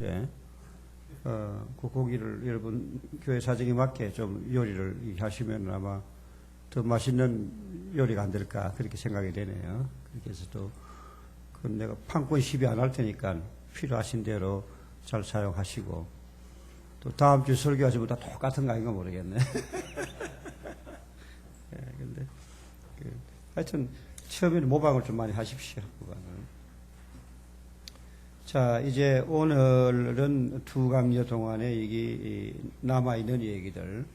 네. 그 고기를 여러분 교회 사정에 맞게 좀 요리를 하시면 아마 더 맛있는 요리가 안 될까 그렇게 생각이 되네요. 그렇게 해서 또 그건 내가 판권 시비 안 할 테니까 필요하신 대로 잘 사용하시고 또 다음 주 설교하시면 다 똑같은 거 아닌가 모르겠네. 예, 근데 하여튼 처음에는 모방을 좀 많이 하십시오. 모방을. 자, 이제 오늘은 두 강좌 동안에 이게 남아있는 얘기들,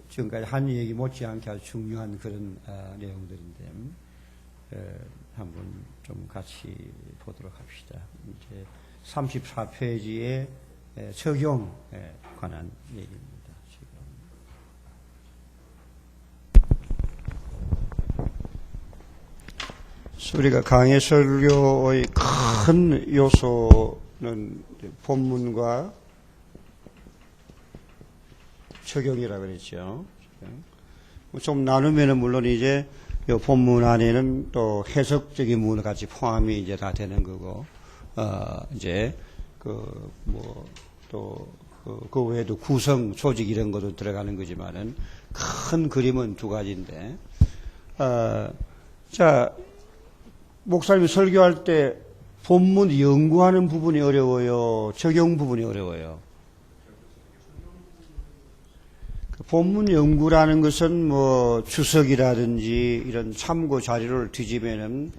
지금까지 한 얘기 못지않게 아주 중요한 그런, 내용들인데, 한번 좀 같이 보도록 합시다. 이제 34페이지에 적용에 관한 얘기입니다. 우리가 강해 설교의 큰 요소는 본문과 적용이라고 그랬죠. 좀 나누면은 물론 이제 이 본문 안에는 또 해석적인 부분을 같이 포함이 이제 다 되는 거고, 이제 그 외에도 구성, 조직 이런 것도 들어가는 거지만은 큰 그림은 두 가지인데, 자, 목사님이 설교할 때 본문 연구하는 부분이 어려워요? 적용 부분이 어려워요? 본문 연구라는 것은 뭐 주석이라든지 이런 참고 자료를 뒤지면은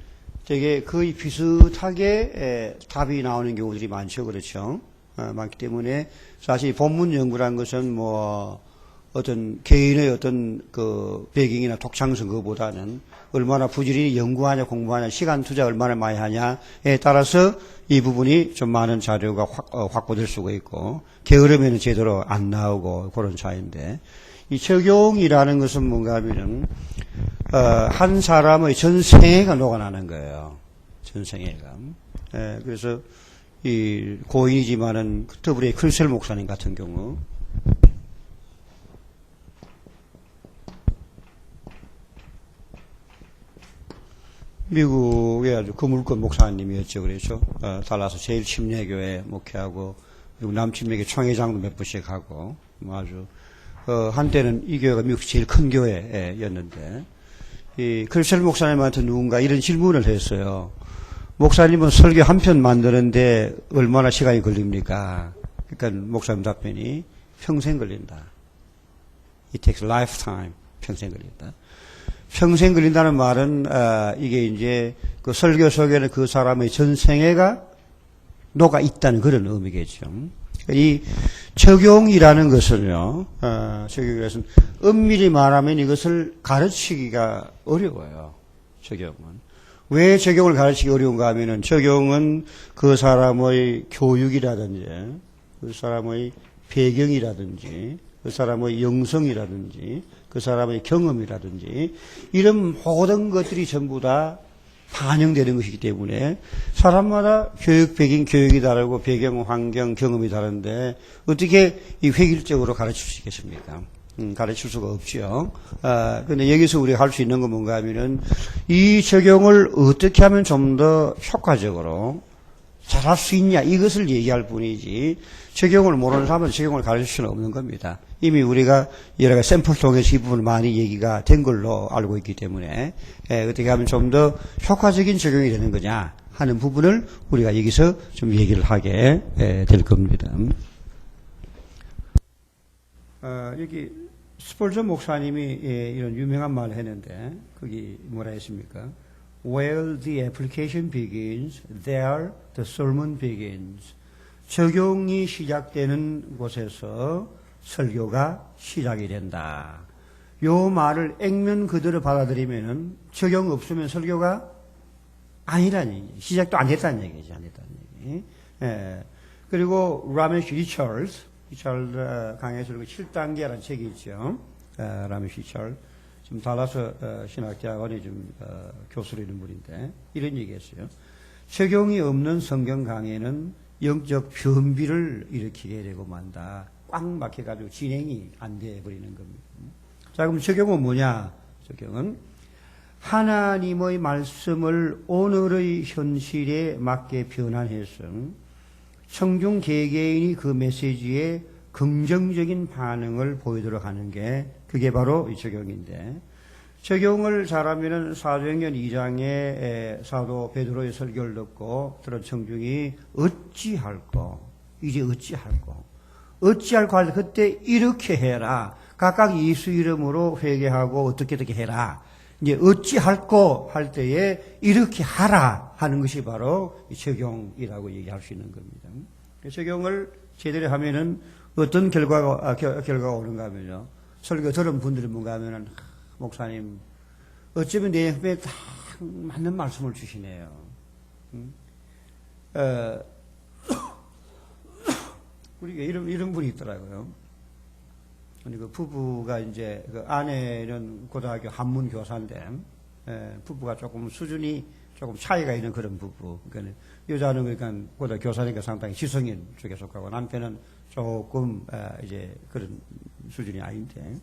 되게 거의 비슷하게 답이 나오는 경우들이 많죠. 그렇죠? 많기 때문에 사실 본문 연구라는 것은 뭐 어떤 개인의 어떤 그 배경이나 독창성 그거보다는 얼마나 부지런히 연구하냐 공부하냐 시간 투자 얼마나 많이 하냐에 따라서 이 부분이 좀 많은 자료가 확보될 수가 있고 게으르면 제대로 안 나오고 그런 차이인데 이 적용이라는 것은 뭔가 하면은 한 사람의 전생애가 녹아나는 거예요. 전생애가. 그래서 이 고인이지만은 더블의 클셀 목사님 같은 경우 미국의 아주 거물권 목사님이었죠. 그렇죠. 달라서 제일 침례교회 목회하고, 그리고 남침례교 총회장도 몇 번씩 하고, 아주, 한때는 이 교회가 미국 제일 큰 교회였는데, 이 클셀 목사님한테 누군가 이런 질문을 했어요. 목사님은 설교 한 편 만드는데 얼마나 시간이 걸립니까? 그러니까 목사님 답변이 평생 걸린다. It takes lifetime. 평생 걸린다. 평생 걸린다는 말은 이게 이제 그 설교 속에는 그 사람의 전생애가 녹아 있다는 그런 의미겠죠. 이 적용이라는 것은요, 적용이라는 엄밀히 말하면 이것을 가르치기가 어려워요. 적용은. 왜 적용을 가르치기 어려운가 하면은 적용은 그 사람의 교육이라든지, 그 사람의 배경이라든지, 그 사람의 영성이라든지, 그 사람의 경험이라든지 이런 모든 것들이 전부 다 반영되는 것이기 때문에 사람마다 교육 배경, 교육이 다르고 배경, 환경, 경험이 다른데 어떻게 이 획일적으로 가르칠 수 있겠습니까? 가르칠 수가 없죠. 근데 여기서 우리가 할 수 있는 건 뭔가 하면은 이 적용을 어떻게 하면 좀 더 효과적으로 잘할 수 있냐 이것을 얘기할 뿐이지 적용을 모르는 사람은 적용을 가르칠 수는 없는 겁니다. 이미 우리가 여러 가지 샘플 통해서 이 부분을 많이 얘기가 된 걸로 알고 있기 때문에 어떻게 하면 좀 더 효과적인 적용이 되는 거냐 하는 부분을 우리가 여기서 좀 얘기를 하게 될 겁니다. 여기 스펄전 목사님이 이런 유명한 말을 했는데 거기 뭐라 했습니까? Where the application begins, there the sermon begins. 적용이 시작되는 곳에서 설교가 시작이 된다. 요 말을 액면 그대로 받아들이면은 적용 없으면 설교가 아니라는 얘기, 시작도 안 됐다는 얘기지, 안 됐다는 얘기. 그리고 라메시 리처드 강해 설교 7단계라는 책이 있죠. 라메시 리처드. 지금 달라스 신학대학원에 좀 교수로 있는 분인데 이런 얘기했어요. 적용이 없는 성경 강해는 영적 변비를 일으키게 되고 만다. 꽉 막혀가지고 진행이 안 돼 버리는 겁니다. 자, 그럼 적용은 뭐냐? 적용은 하나님의 말씀을 오늘의 현실에 맞게 변환해서 청중 개개인이 그 메시지에 긍정적인 반응을 보이도록 하는 게 그게 바로 이 적용인데, 적용을 잘하면은 사도행전 2장에 사도 베드로의 설교를 듣고 들은 청중이 어찌할꼬, 이제 어찌할꼬 할 때 그때 이렇게 해라, 각각 예수 이름으로 회개하고 어떻게 해라, 이제 어찌할꼬 할 때에 이렇게 하라 하는 것이 바로 적용이라고 얘기할 수 있는 겁니다. 적용을 제대로 하면은 어떤 결과가 오는가 하면요, 설교 들은 분들이 뭔가 하면은, 목사님 어쩌면 내 옆에 딱 맞는 말씀을 주시네요. 우리가 이런 분이 있더라고요. 그 부부가 이제 그 아내는 고등학교 한문 교사인데, 부부가 조금 수준이 조금 차이가 있는 그런 부부. 그러니까 여자는 그러니까 고등학교 교사니까 상당히 지성인 쪽에 속하고, 남편은 조금 이제 그런 수준이 아닌데,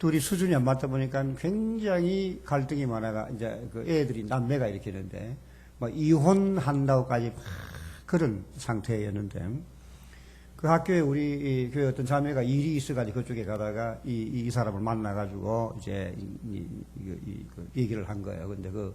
둘이 수준이 안 맞다 보니까 굉장히 갈등이 많아가, 이제 그 애들이 남매가 이렇게 있는데, 뭐 이혼한다고까지 막 그런 상태였는데, 그 학교에 우리 교회 어떤 자매가 일이 있어가지고 그쪽에 가다가 이 사람을 만나가지고 이제 그 얘기를 한 거예요. 근데 그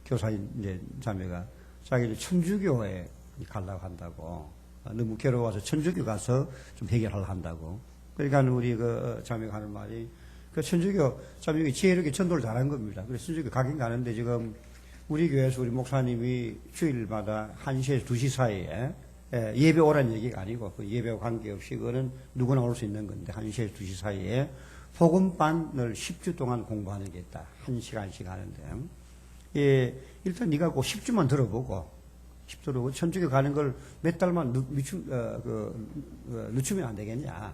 교사인 이제 자매가 자기는 천주교에 가려고 한다고, 너무 괴로워서 천주교 가서 좀 해결하려 한다고. 그러니까 우리 그 자매가 하는 말이, 그 천주교 자매가 지혜롭게 전도를 잘한 겁니다. 그래서 천주교 가긴 가는데, 지금 우리 교회에서 우리 목사님이 주일마다 1시에서 2시 사이에 예배 오라는 얘기가 아니고, 그 예배와 관계없이 그거는 누구나 올 수 있는 건데, 1시에서 2시 사이에 복음반을 10주 동안 공부하는 게 있다. 1시간씩 하는데, 일단 네가 꼭 10주만 들어보고, 10주로 천주교 가는 걸 몇 달만 늦추면 안 되겠냐.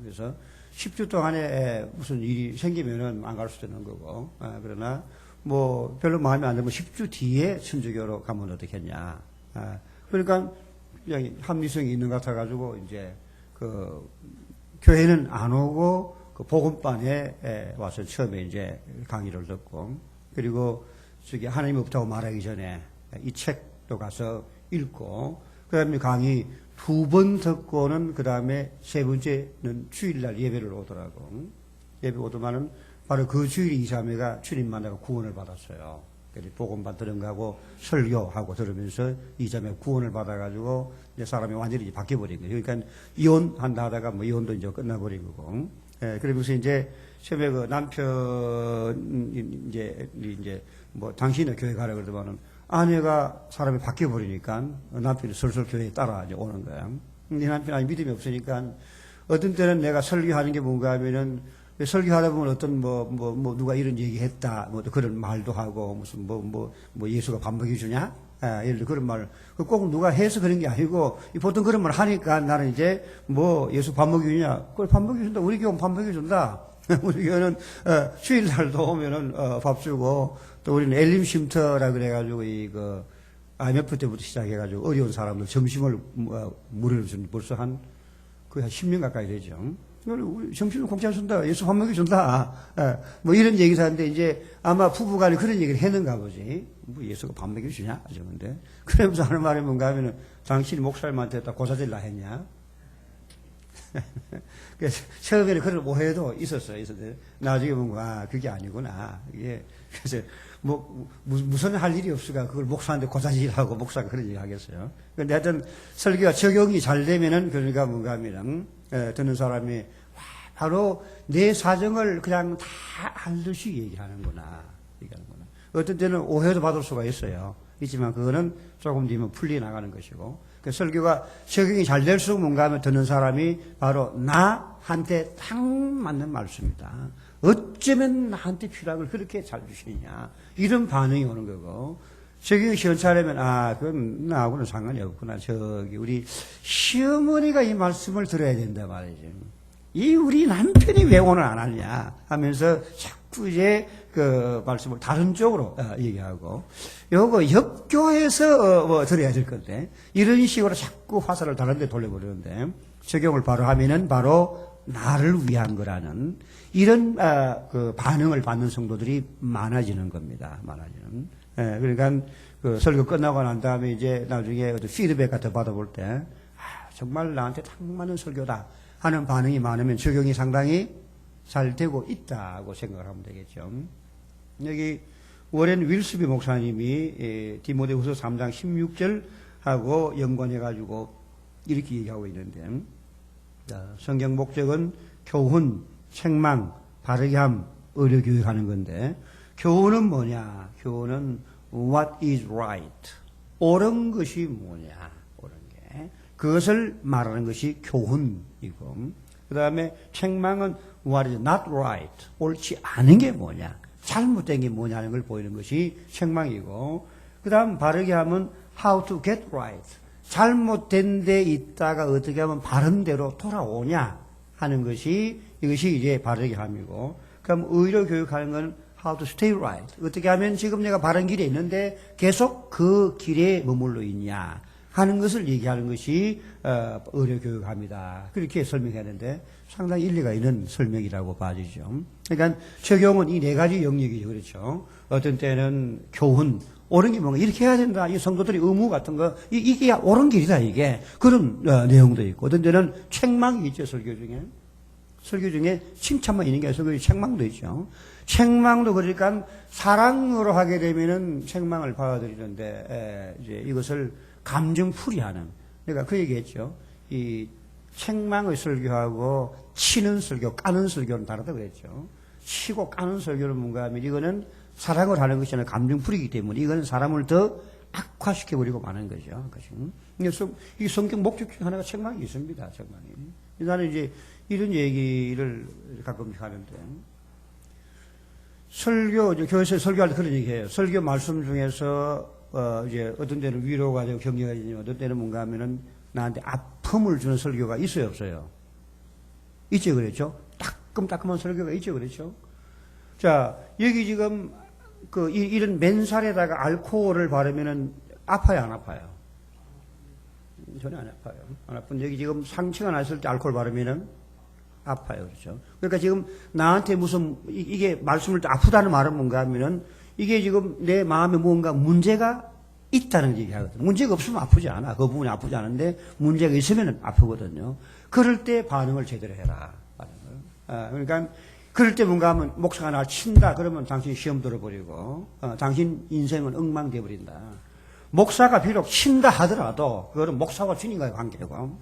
그래서 10주 동안에 무슨 일이 생기면은 안 갈 수도 있는 거고, 그러나 뭐 별로 마음에 안 들면 10주 뒤에 천주교로 가면 어떻겠냐. 그러니까 합리성이 있는 것 같아가지고, 이제 그 교회는 안 오고 그 복음반에 와서 처음에 이제 강의를 듣고, 그리고 저기 하나님 없다고 말하기 전에 이 책도 가서 읽고, 그 다음에 강의 2번 듣고는 그 다음에 3번째는 주일날 예배를 오더라고. 예배 오더만은 바로 그 주일에 이 자매가 주님 만나고 구원을 받았어요. 복음반 들은 거하고 설교하고 들으면서 이 자매가 구원을 받아가지고 이제 사람이 완전히 바뀌어버린 거예요. 그러니까 이혼한다 하다가 뭐 이혼도 이제 끝나버린 거고. 그러면서 이제 처음에 그 남편 이제 뭐 당신은 교회 가라 그러더만은 아내가 사람이 바뀌어버리니까 남편이 슬슬 교회에 따라 이제 오는 거야. 네 남편 아니 믿음이 없으니까 어떤 때는 내가 설교하는 게 뭔가 하면은, 설교하다 보면 어떤 뭐 누가 이런 얘기 했다, 뭐 그런 말도 하고, 무슨 뭐 예수가 밥 먹여주냐? 예를 들어 그런 말, 꼭 누가 해서 그런 게 아니고, 보통 그런 말 하니까 나는 이제 뭐 예수 밥 먹여주냐? 그걸 밥 먹여준다. 우리 교회는 밥 먹여준다. 우리 교회는, 주일날도 오면은, 밥 주고, 또 우리는 엘림 쉼터라 그래가지고, IMF 때부터 시작해가지고 어려운 사람들 점심을 무료로 벌써 한 10년 가까이 되죠. 우리 점심을 공짜로 준다. 예수 밥 먹여준다. 뭐 이런 얘기를 하는데, 이제 아마 부부간에 그런 얘기를 했는가 보지. 뭐 예수가 밥 먹여주냐? 하는데. 그러면서 하는 말이 뭔가 하면은, 당신이 목사님한테 다 고사질라 했냐? 그래서 처음에는 그런 오해도 있었어요. 나중에 뭔가, 그게 아니구나. 이게, 그래서 무슨 할 일이 없으니까 그걸 목사한테 고사질하고 목사가 그런 얘기 하겠어요. 근데 하여튼 설교가 적용이 잘 되면은, 그러니까 뭔가 하면은, 듣는 사람이 바로 내 사정을 그냥 다 알듯이 얘기하는구나. 어떤 때는 오해도 받을 수가 있어요. 있지만 그거는 조금 뒤면 풀려나가는 것이고, 그 설교가 적용이 잘 될수록 뭔가 하면 듣는 사람이 바로 나한테 딱 맞는 말씀이다. 어쩌면 나한테 필요한 걸 그렇게 잘 주시느냐. 이런 반응이 오는 거고, 적용이 시원찮으면, 그건 나하고는 상관이 없구나. 우리 시어머니가 이 말씀을 들어야 된다 말이지. 우리 남편이 왜 오늘 안 하냐 하면서 자꾸 이제 그 말씀을 다른 쪽으로 얘기하고, 요거 협교해서 들어야 될 건데, 이런 식으로 자꾸 화살을 다른 데 돌려버리는데, 적용을 바로 하면은 바로 나를 위한 거라는 이런 그 반응을 받는 성도들이 많아지는 겁니다. 많아지는. 예, 그러니까 그 설교 끝나고 난 다음에 이제 나중에 피드백 같은 거 받아볼 때 정말 나한테 딱 맞는 설교다 하는 반응이 많으면 적용이 상당히 잘 되고 있다고 생각을 하면 되겠죠. 여기 워렌 윌스비 목사님이 디모데후서 3장 16절하고 연관해가지고 이렇게 얘기하고 있는데, 성경 목적은 교훈, 책망, 바르게 함, 의료 교육하는 건데, 교훈은 뭐냐? 교훈은 what is right. 옳은 것이 뭐냐? 옳은 게. 그것을 말하는 것이 교훈이고, 그 다음에 책망은 what is not right. 옳지 않은 게 뭐냐? 잘못된 게 뭐냐는 걸 보이는 것이 책망이고, 그 다음 바르게 하면 how to get right. 잘못된 데 있다가 어떻게 하면 바른 대로 돌아오냐 하는 것이 이것이 이제 바르게 함이고, 그럼 의로 교육하는 건 how to stay right. 어떻게 하면 지금 내가 바른 길에 있는데 계속 그 길에 머물러 있냐 하는 것을 얘기하는 것이 의로 교육합니다. 그렇게 설명해야 되는데 상당히 일리가 있는 설명이라고 봐지죠. 그러니까 적용은 이 네 가지 영역이죠. 그렇죠. 어떤 때는 교훈, 옳은 게 뭔가 이렇게 해야 된다. 이 성도들이 의무 같은 거 이게 옳은 길이다 이게 그런 내용도 있고, 어떤 때는 책망이 있죠. 설교 중에 칭찬만 있는 게 아니라 설교 중에 책망도 있죠. 책망도 그러니까 사랑으로 하게 되면은 책망을 받아들이는데 이제 이것을 감정풀이하는, 그러니까 그 얘기했죠. 이 책망의 설교하고 치는 설교, 까는 설교는 다르다 그랬죠. 치고 까는 설교는 뭔가 하면 이거는 사랑을 하는 것이 아니라 감정풀이기 때문에 이거는 사람을 더 악화시켜버리고 마는 거죠. 그래서 이 성경 목적 중 하나가 책망이 있습니다. 책망이. 나는 이제 이런 얘기를 가끔씩 하는데, 교회에서 설교할 때 그런 얘기해요. 설교 말씀 중에서 이제 어떤 때는 위로가 되고 격려가 되지만 어떤 때는 뭔가 하면은 나한테 아픔을 주는 설교가 있어요, 없어요? 있죠, 그랬죠? 따끔따끔한 설교가 있죠, 그랬죠? 자, 여기 지금 이런 맨살에다가 알코올을 바르면은 아파요, 안 아파요? 전혀 안 아파요. 안 아픈 여기 지금 상처가 났을 때 알코올 바르면은 아파요, 그렇죠? 그러니까 지금 나한테 무슨 이게 말씀을 아프다는 말은 뭔가 하면은 이게 지금 내 마음에 뭔가 문제가 있다는 얘기 하거든요. 문제가 없으면 아프지 않아. 그 부분이 아프지 않은데 문제가 있으면 아프거든요. 그럴 때 반응을 제대로 해라. 그러니까 그럴 때 뭔가 하면 목사가 날 친다. 그러면 당신 시험 들어버리고 당신 인생은 엉망되어 버린다. 목사가 비록 친다 하더라도 그거는 목사와 주님과의 관계고.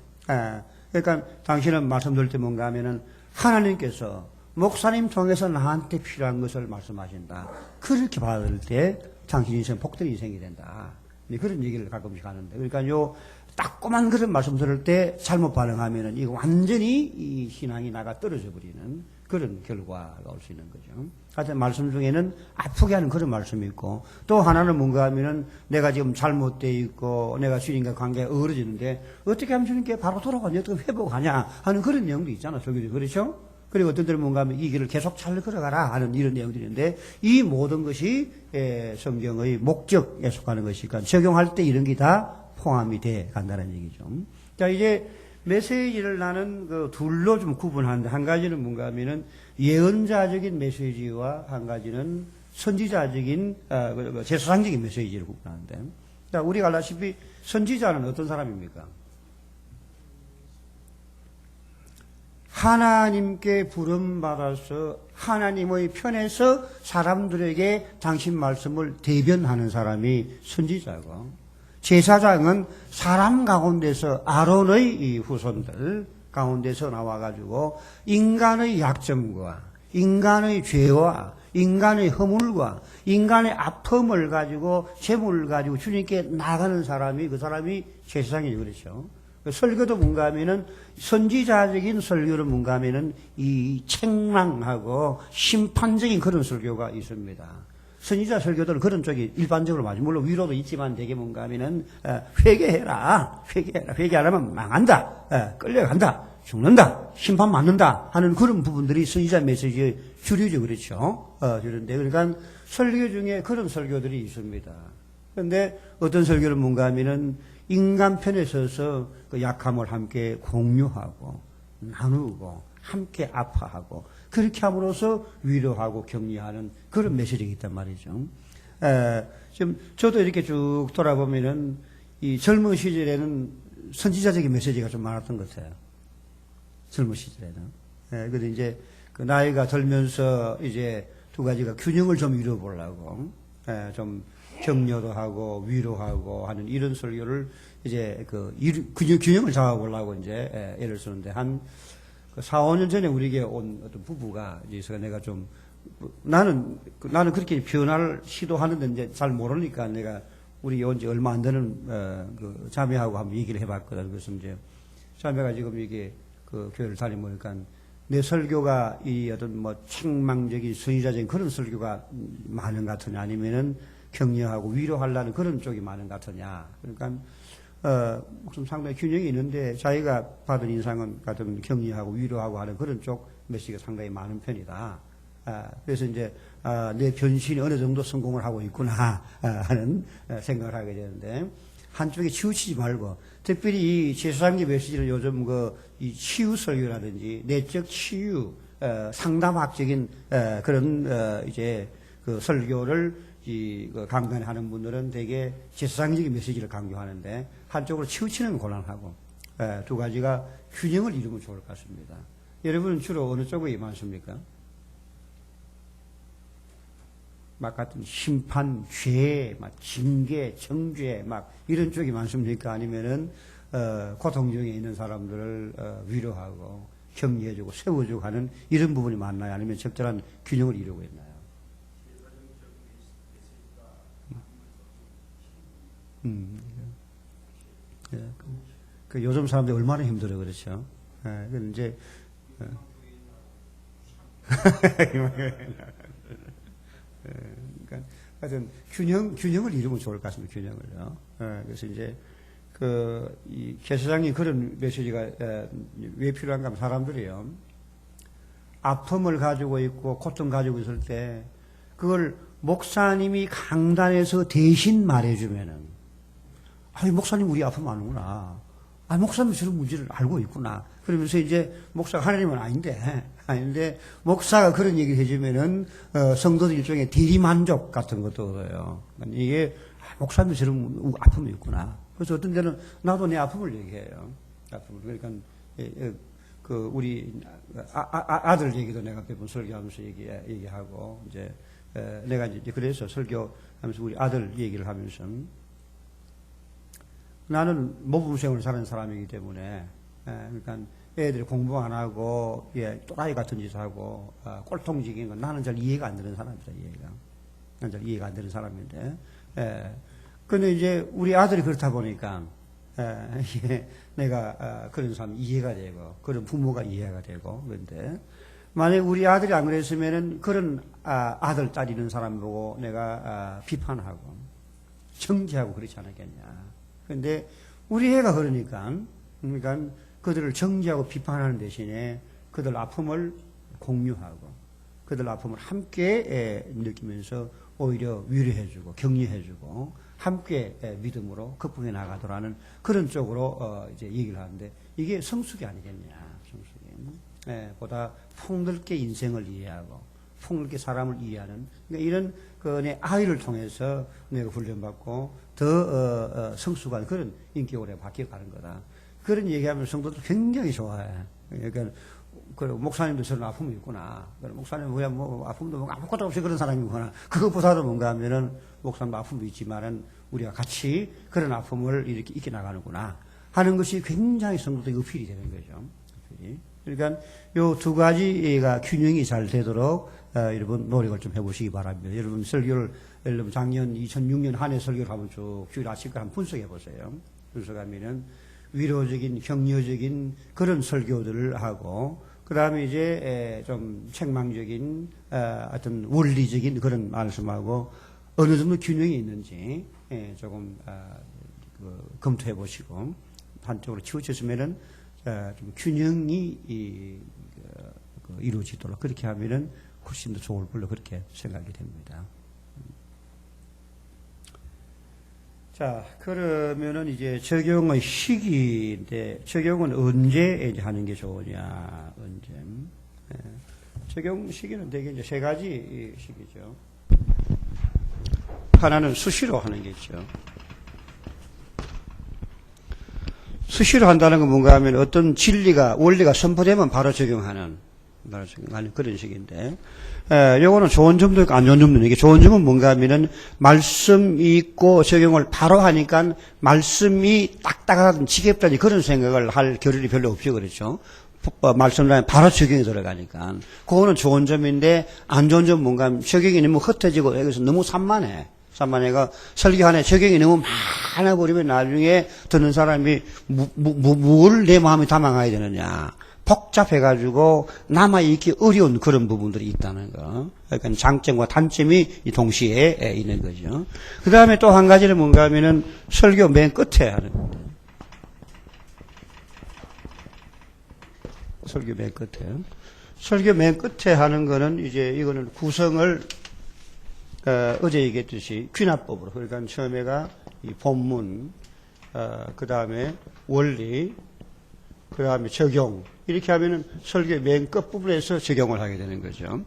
그러니까 당신은 말씀 들을 때 뭔가 하면은 하나님께서 목사님 통해서 나한테 필요한 것을 말씀하신다. 그렇게 받을 때 당신 인생 복된 인생이 된다. 그런 얘기를 가끔씩 하는데, 그러니까 요 따끔한 그런 말씀 들을 때 잘못 반응하면은 이거 완전히 이 신앙이 나가 떨어져 버리는 그런 결과가 올 수 있는 거죠. 하여튼 말씀 중에는 아프게 하는 그런 말씀이 있고, 또 하나는 뭔가 하면은 내가 지금 잘못되어 있고 내가 주님과 관계가 어그러지는데 어떻게 하면 주님께 바로 돌아가냐, 어떻게 회복하냐 하는 그런 내용도 있잖아, 설교도. 그렇죠? 그리고 어떤 때는 뭔가 하면 이 길을 계속 잘 걸어가라 하는 이런 내용들이 있는데, 이 모든 것이 성경의 목적에 속하는 것이니까 적용할 때 이런 게 다 포함이 돼 간다는 얘기죠. 자, 이제 메시지를 나는 그 둘로 좀 구분하는데, 한 가지는 뭔가 하면은 예언자적인 메시지와 한 가지는 선지자적인, 제사상적인 메시지를 구분하는데, 자, 우리가 알다시피 선지자는 어떤 사람입니까? 하나님께 부름받아서 하나님의 편에서 사람들에게 당신 말씀을 대변하는 사람이 선지자고, 제사장은 사람 가운데서 아론의 이 후손들 가운데서 나와가지고 인간의 약점과 인간의 죄와 인간의 허물과 인간의 아픔을 가지고 재물을 가지고 주님께 나가는 사람이, 그 사람이 제사장이죠. 그렇죠? 설교도 뭔가 하면은 선지자적인 설교는 뭔가 하면은 이 책망하고 심판적인 그런 설교가 있습니다. 선지자 설교들은 그런 쪽이 일반적으로 맞아요. 물론 위로도 있지만 되게 뭔가 하면은 회개해라. 회개 안 하면 망한다. 끌려간다. 죽는다. 심판 받는다. 하는 그런 부분들이 선지자 메시지의 주류죠. 그렇죠? 주류인데, 그러니까 설교 중에 그런 설교들이 있습니다. 그런데 어떤 설교는 뭔가 하면은 인간 편에 서서 그 약함을 함께 공유하고 나누고 함께 아파하고 그렇게 함으로써 위로하고 격려하는 그런 메시지가 있단 말이죠. 지금 저도 이렇게 쭉 돌아보면은 이 젊은 시절에는 선지자적인 메시지가 좀 많았던 것 같아요. 젊은 시절에는. 그런데 이제 그 나이가 들면서 이제 두 가지가 균형을 좀 이루어보려고 좀 격려도 하고 위로하고 하는 이런 설교를 이제 균형을 잡아보려고 이제 애를 쓰는데 한 4, 5년 전에 우리에게 온 어떤 부부가 이제 내가 좀 나는 그렇게 변화를 시도하는데 이제 잘 모르니까 내가 우리 온 지 얼마 안 되는 그 자매하고 한번 얘기를 해봤거든. 그래서 이제 자매가 지금 이게 그 교회를 다니보니까 내 설교가 이 어떤 뭐 책망적인 선지자적인 그런 설교가 많은 것 같으냐 아니면은 격려하고 위로하려는 그런 쪽이 많은 것 같으냐. 그러니까 좀 상당히 균형이 있는데 자기가 받은 인상은 같은 격려하고 위로하고 하는 그런 쪽 메시지가 상당히 많은 편이다. 그래서 이제 내 변신이 어느 정도 성공을 하고 있구나 하는 생각을 하게 되는데 한쪽에 치우치지 말고 특별히 이 제사장기 메시지를 요즘 이 치유 설교라든지 내적 치유 상담학적인 그런 이제 그 설교를 강간하는 분들은 되게 제사장적인 메시지를 강조하는데 한쪽으로 치우치는 곤란하고 두 가지가 균형을 이루면 좋을 것 같습니다. 여러분은 주로 어느 쪽에 많습니까? 막 같은 심판, 죄, 막 징계, 정죄, 막 이런 쪽이 많습니까? 아니면은 고통 중에 있는 사람들을 위로하고 격려해주고 세워주고 하는 이런 부분이 많나요? 아니면 적절한 균형을 이루고 있나요? 예, 그 요즘 사람들이 얼마나 힘들어 그렇죠? 그 이제 그러니까 하여튼 균형을 이루면 좋을 것 같습니다. 균형을요. 그래서 이제 이 개사장이 그런 메시지가 왜 필요한가 하면 사람들이요 아픔을 가지고 있고 고통 가지고 있을 때 그걸 목사님이 강단에서 대신 말해주면은 목사님 우리 아픔 아는구나. 목사님 저런 문제를 알고 있구나. 그러면서 이제 목사가 하나님은 아닌데 목사가 그런 얘기를 해주면은 성도들 일종의 대리만족 같은 것도 얻어요. 이게 목사님 저런 아픔이 있구나. 그래서 어떤 데는 나도 내 아픔을 얘기해요. 아픔을. 그러니까 우리 아들 얘기도 내가 몇 번 설교하면서 얘기하고 이제 내가 이제 그래서 설교하면서 우리 아들 얘기를 하면서 나는 모범생을 사는 사람이기 때문에 그러니까 애들이 공부 안 하고 또라이 같은 짓 하고 꼴통지긴 건 나는 잘 이해가 안 되는 사람이다. 나는 잘 이해가 안 되는 사람인데 근데 이제 우리 아들이 그렇다 보니까 내가 그런 사람 이해가 되고 그런 부모가 이해가 되고 그런데 만약 우리 아들이 안 그랬으면은 그런 아들 딸 있는 사람 보고 내가 비판하고 정죄하고 그렇지 않았겠냐. 근데 우리 애가 그러니까 그들을 정죄하고 비판하는 대신에 그들 아픔을 공유하고 그들 아픔을 함께 느끼면서 오히려 위로해주고 격려해주고 함께 믿음으로 극복해 나가도록 하는 그런 쪽으로 이제 얘기를 하는데 이게 성숙이 아니겠냐. 성숙이. 보다 폭넓게 인생을 이해하고 폭넓게 사람을 이해하는 그러니까 이런 내 아이를 통해서 내가 훈련받고 더 성숙한 그런 인격으로 바뀌어가는 거다. 그런 얘기하면 성도들 굉장히 좋아해. 그러니까 목사님도 저런 아픔이 있구나. 목사님은 그냥 아픔도 아무것도 없이 그런 사람이구나. 그것보다도 뭔가 하면은 목사님 아픔도 있지만은 우리가 같이 그런 아픔을 이렇게 이겨나가는구나 하는 것이 굉장히 성도들이 어필이 되는 거죠. 그러니까 요 두 가지가 균형이 잘 되도록 여러분 노력을 좀 해보시기 바랍니다. 여러분 설교를 여러분 작년 2006년 한 해 설교를 한번 쭉 주일 아침까지 한번 분석해 보세요. 분석하면은 위로적인 격려적인 그런 설교들을 하고 그 다음에 이제 좀 책망적인 어떤 원리적인 그런 말씀하고 어느 정도 균형이 있는지 조금 검토해 보시고 한쪽으로 치우쳤으면은 좀 균형이 이루어지도록 그렇게 하면은 훨씬 더 좋을 걸로 그렇게 생각이 됩니다. 자, 그러면은 이제 적용의 시기인데, 적용은 언제 이제 하는 게 좋으냐, 언제. 예. 적용 시기는 되게 이제 세 가지 시기죠. 하나는 수시로 하는 게 있죠. 수시로 한다는 건 뭔가 하면 어떤 진리가, 원리가 선포되면 바로 적용하는 그런 식인데, 요거는 좋은 점도 있고 안 좋은 점도 있는 게, 좋은 점은 뭔가 하면은 말씀 있고 적용을 바로 하니까 말씀이 딱딱하든 지겹다니 그런 생각을 할 겨를이 별로 없죠. 그렇죠. 말씀을 하면 바로 적용이 들어가니까. 그거는 좋은 점인데, 안 좋은 점은 뭔가 하면 적용이 너무 흩어지고 여기서 너무 산만해. 산만해가 설교 안에 적용이 너무 많아버리면 나중에 듣는 사람이 뭘 내 마음에 담아가야 되느냐. 복잡해가지고 남아있기 어려운 그런 부분들이 있다는 거. 그러니까 장점과 단점이 동시에 있는 거죠. 그 다음에 또 한 가지는 뭔가 하면은 설교 맨 끝에 하는 겁니다. 설교 맨 끝에. 설교 맨 끝에 하는 거는 이제 이거는 구성을 어제 얘기했듯이 귀납법으로. 그러니까 처음에가 이 본문, 그 다음에 원리, 그 다음에 적용. 이렇게 하면은 설교 맨 끝부분에서 적용을 하게 되는 거죠.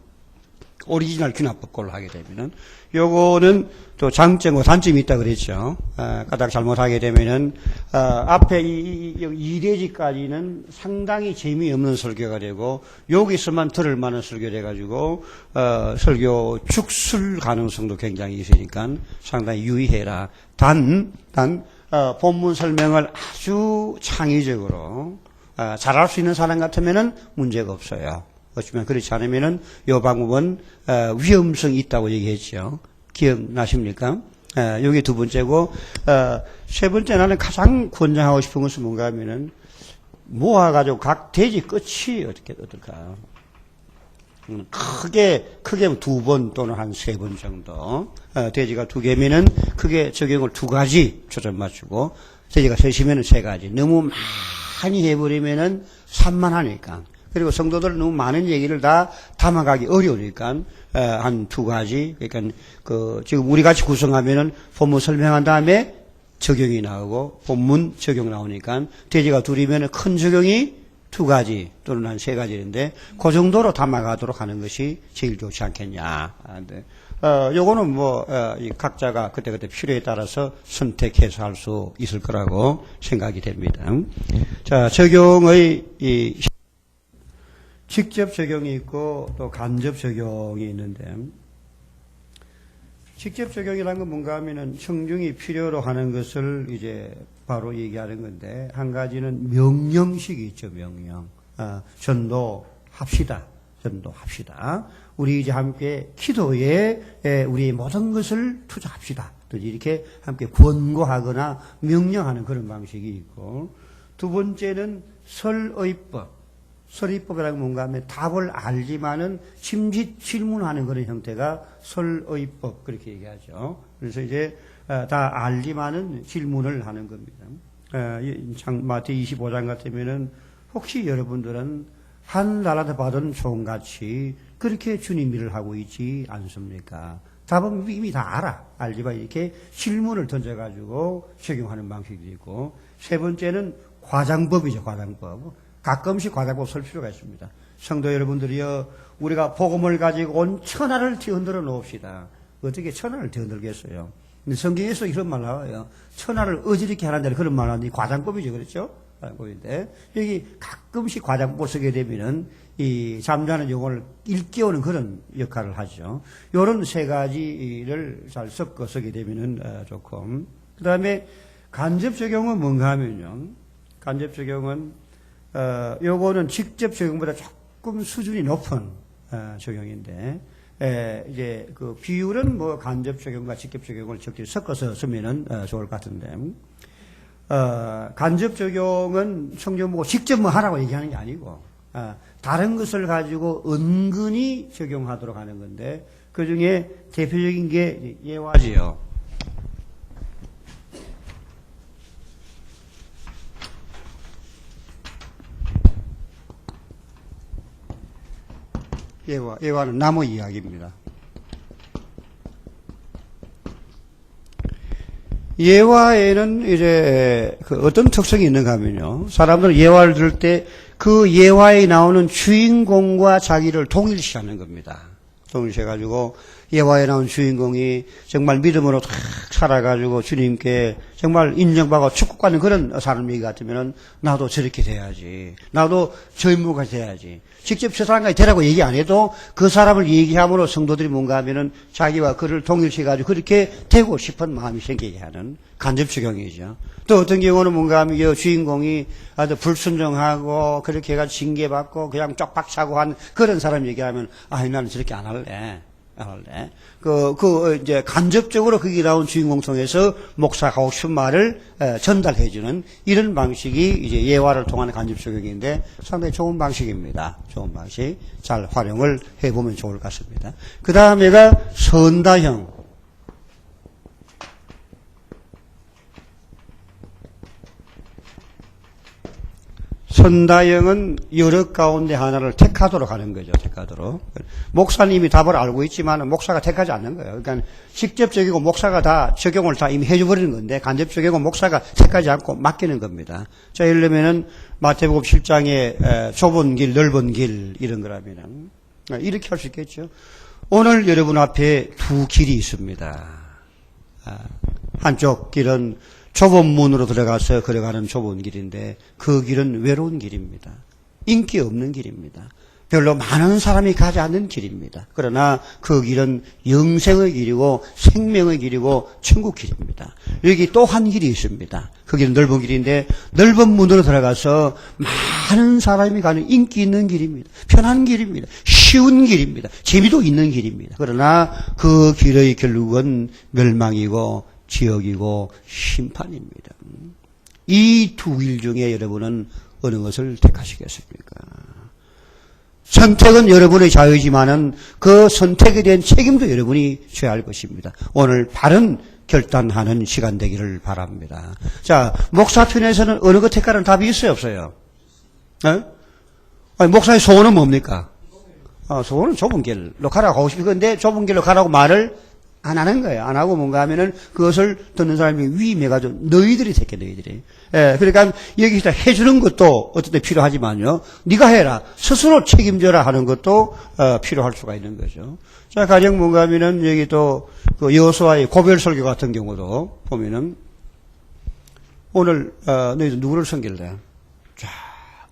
오리지널 귀납법꼴로 하게 되면은. 요거는 또 장점과 단점이 있다 그랬죠. 까딱 잘못하게 되면은, 앞에 2대지까지는 상당히 재미없는 설교가 되고, 여기서만 들을 만한 설교 돼가지고, 설교 축술 가능성도 굉장히 있으니까 상당히 유의해라. 본문 설명을 아주 창의적으로, 잘할 수 있는 사람 같으면은 문제가 없어요. 그렇지만 그렇지 않으면은 요 방법은 위험성이 있다고 얘기했죠. 기억나십니까? 요게 두 번째고, 세 번째 나는 가장 권장하고 싶은 것은 뭔가 하면은 모아가지고 각 대지 끝이 어떨까? 크게 두 번 또는 한 세 번 정도. 대지가 두 개면은 크게 적용을 두 가지 초점 맞추고, 대지가 셋이면은 세 가지. 너무 많이 해버리면은 산만하니까. 그리고 성도들 너무 많은 얘기를 다 담아가기 어려우니까, 한 두 가지. 그러니까, 지금 우리 같이 구성하면은 본문 설명한 다음에 적용이 나오고, 본문 적용 나오니까, 대지가 둘이면은 큰 적용이 두 가지 또는 한 세 가지인데, 그 정도로 담아가도록 하는 것이 제일 좋지 않겠냐. 요거는 각자가 그때그때 필요에 따라서 선택해서 할 수 있을 거라고 생각이 됩니다. 자, 적용의 직접 적용이 있고 또 간접 적용이 있는데, 직접 적용이라는 건 뭔가 하면은 청중이 필요로 하는 것을 이제 바로 얘기하는 건데, 한 가지는 명령식이 있죠, 명령. 전도합시다. 우리 이제 함께 기도에 우리의 모든 것을 투자합시다. 또 이렇게 함께 권고하거나 명령하는 그런 방식이 있고, 두 번째는 설의법. 설의법이라는 뭔가 하면 답을 알지만은 침짓 질문하는 그런 형태가 설의법, 그렇게 얘기하죠. 그래서 이제 다 알지만은 질문을 하는 겁니다. 마태복음 25장 같으면은 혹시 여러분들은 하늘나라에서 받은 종같이 그렇게 주님 일을 하고 있지 않습니까? 답은 이미 다 알지만 이렇게 질문을 던져가지고 적용하는 방식이 있고, 세 번째는 과장법이죠, 과장법. 가끔씩 과장법 쓸 필요가 있습니다. 성도 여러분들이요, 우리가 복음을 가지고 온 천하를 뒤흔들어 놓읍시다. 어떻게 천하를 뒤흔들겠어요? 근데 성경에서 이런 말 나와요. 천하를 어지럽게 하는 데는 그런 말 하니 과장법이죠, 그렇죠? 과장법인데, 여기 가끔씩 과장법 쓰게 되면은 이 잠자는 영혼을 일깨우는 그런 역할을 하죠. 요런 세 가지를 잘 섞어 쓰게 되면은 좋고. 그 다음에 간접 적용은 뭔가 하면요. 간접 적용은 요거는 직접 적용보다 조금 수준이 높은 적용인데, 이제 그 비율은 간접 적용과 직접 적용을 적절히 섞어서 쓰면은 좋을 것 같은데, 간접 적용은 성경 보고 직접 하라고 얘기하는 게 아니고, 다른 것을 가지고 은근히 적용하도록 하는 건데, 그 중에 대표적인 게 예화지요. 예화는 나무 이야기입니다. 예화에는 이제 그 어떤 특성이 있는가 하면요. 사람들은 예화를 들을 때 그 예화에 나오는 주인공과 자기를 동일시하는 겁니다. 동일시해가지고 예화에 나온 주인공이 정말 믿음으로 탁 살아가지고 주님께 정말 인정받고 축복받는 그런 사람이 같으면 나도 저렇게 돼야지. 나도 저 인물가 돼야지. 직접 저 사람까지 되라고 얘기 안 해도 그 사람을 얘기함으로 성도들이 뭔가 하면은 자기와 그를 동일시해가지고 그렇게 되고 싶은 마음이 생기게 하는 간접 적용이죠. 또 어떤 경우는 뭔가 하면 이 주인공이 아주 불순종하고 그렇게 해가지고 징계받고 그냥 쪽박차고 한 그런 사람 얘기하면 아이 나는 저렇게 안 할래. 이제 간접적으로 거기 나온 주인공 통해서 목사가 하고 싶은 말을 전달해주는 이런 방식이 이제 예화를 통한 간접 적용인데 상당히 좋은 방식입니다. 좋은 방식. 잘 활용을 해보면 좋을 것 같습니다. 그 다음에가 선다형. 선다형은 여러 가운데 하나를 택하도록 하는 거죠. 택하도록. 목사님이 답을 알고 있지만 목사가 택하지 않는 거예요. 그러니까 직접적이고 목사가 다 적용을 다 이미 해줘버리는 건데 간접적이고 목사가 택하지 않고 맡기는 겁니다. 자, 예를 들면은 마태복음 7장에 좁은 길, 넓은 길 이런 거라면은 이렇게 할 수 있겠죠. 오늘 여러분 앞에 두 길이 있습니다. 한쪽 길은 좁은 문으로 들어가서 걸어가는 좁은 길인데 그 길은 외로운 길입니다. 인기 없는 길입니다. 별로 많은 사람이 가지 않는 길입니다. 그러나 그 길은 영생의 길이고 생명의 길이고 천국 길입니다. 여기 또 한 길이 있습니다. 그 길은 넓은 길인데 넓은 문으로 들어가서 많은 사람이 가는 인기 있는 길입니다. 편한 길입니다. 쉬운 길입니다. 재미도 있는 길입니다. 그러나 그 길의 결국은 멸망이고 지옥이고 심판입니다. 이 두 길 중에 여러분은 어느 것을 택하시겠습니까? 선택은 여러분의 자유지만은 그 선택에 대한 책임도 여러분이 져야 할 것입니다. 오늘 바른 결단하는 시간 되기를 바랍니다. 자, 목사 편에서는 어느 것 택하라는 답이 있어요, 없어요? 네? 아니, 목사의 소원은 뭡니까? 소원은 좁은 길로 가라고 하고 싶은 건데 좁은 길로 가라고 말을 안 하는 거예요. 안 하고 뭔가 하면은 그것을 듣는 사람이 위임해가지고 너희들이 택해, 너희들이. 예, 그러니까 여기서 해주는 것도 어떤 때 필요하지만요. 네가 해라. 스스로 책임져라 하는 것도 필요할 수가 있는 거죠. 자, 가령 뭔가 하면은 여기 또 그 여호수아의 고별 설교 같은 경우도 보면은 오늘 너희들 누구를 섬길래? 자,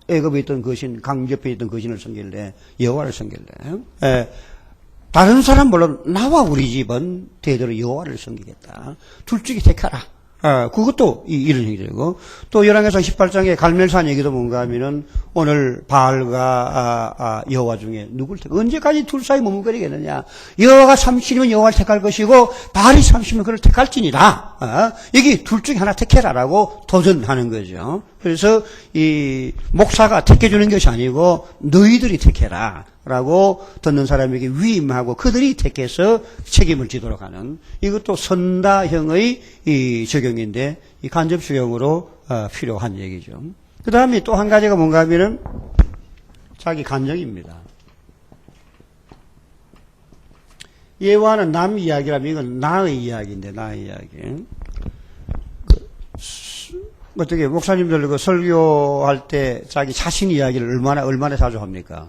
애굽에 있던 거신, 강 옆에 있던 거신을 섬길래? 여호와를 섬길래? 예. 다른 사람 물론 나와 우리 집은 대대로 여호와를 섬기겠다. 둘 중에 택하라. 그것도 이런 얘기되고 또 열왕기상 18장에 갈멜산 얘기도 뭔가 하면은 오늘 바알과 여호와 중에 누굴 택? 언제까지 둘 사이 머뭇거리겠느냐? 여호와가 30이면 여호와를 택할 것이고 바알이 30이면 그를 택할지니라. 여기 둘 중에 하나 택해라라고 도전하는 거죠. 그래서 이 목사가 택해주는 것이 아니고 너희들이 택해라. 라고 듣는 사람에게 위임하고 그들이 택해서 책임을 지도록 하는 이것도 선다형의 이 적용인데 이 간접 적용으로 필요한 얘기죠. 그 다음에 또 한 가지가 뭔가 하면은 자기 간정입니다. 예화는 남 이야기라면 이건 나의 이야기인데 나의 이야기. 어떻게 목사님들 그 설교할 때 자기 자신 이야기를 얼마나 자주 합니까?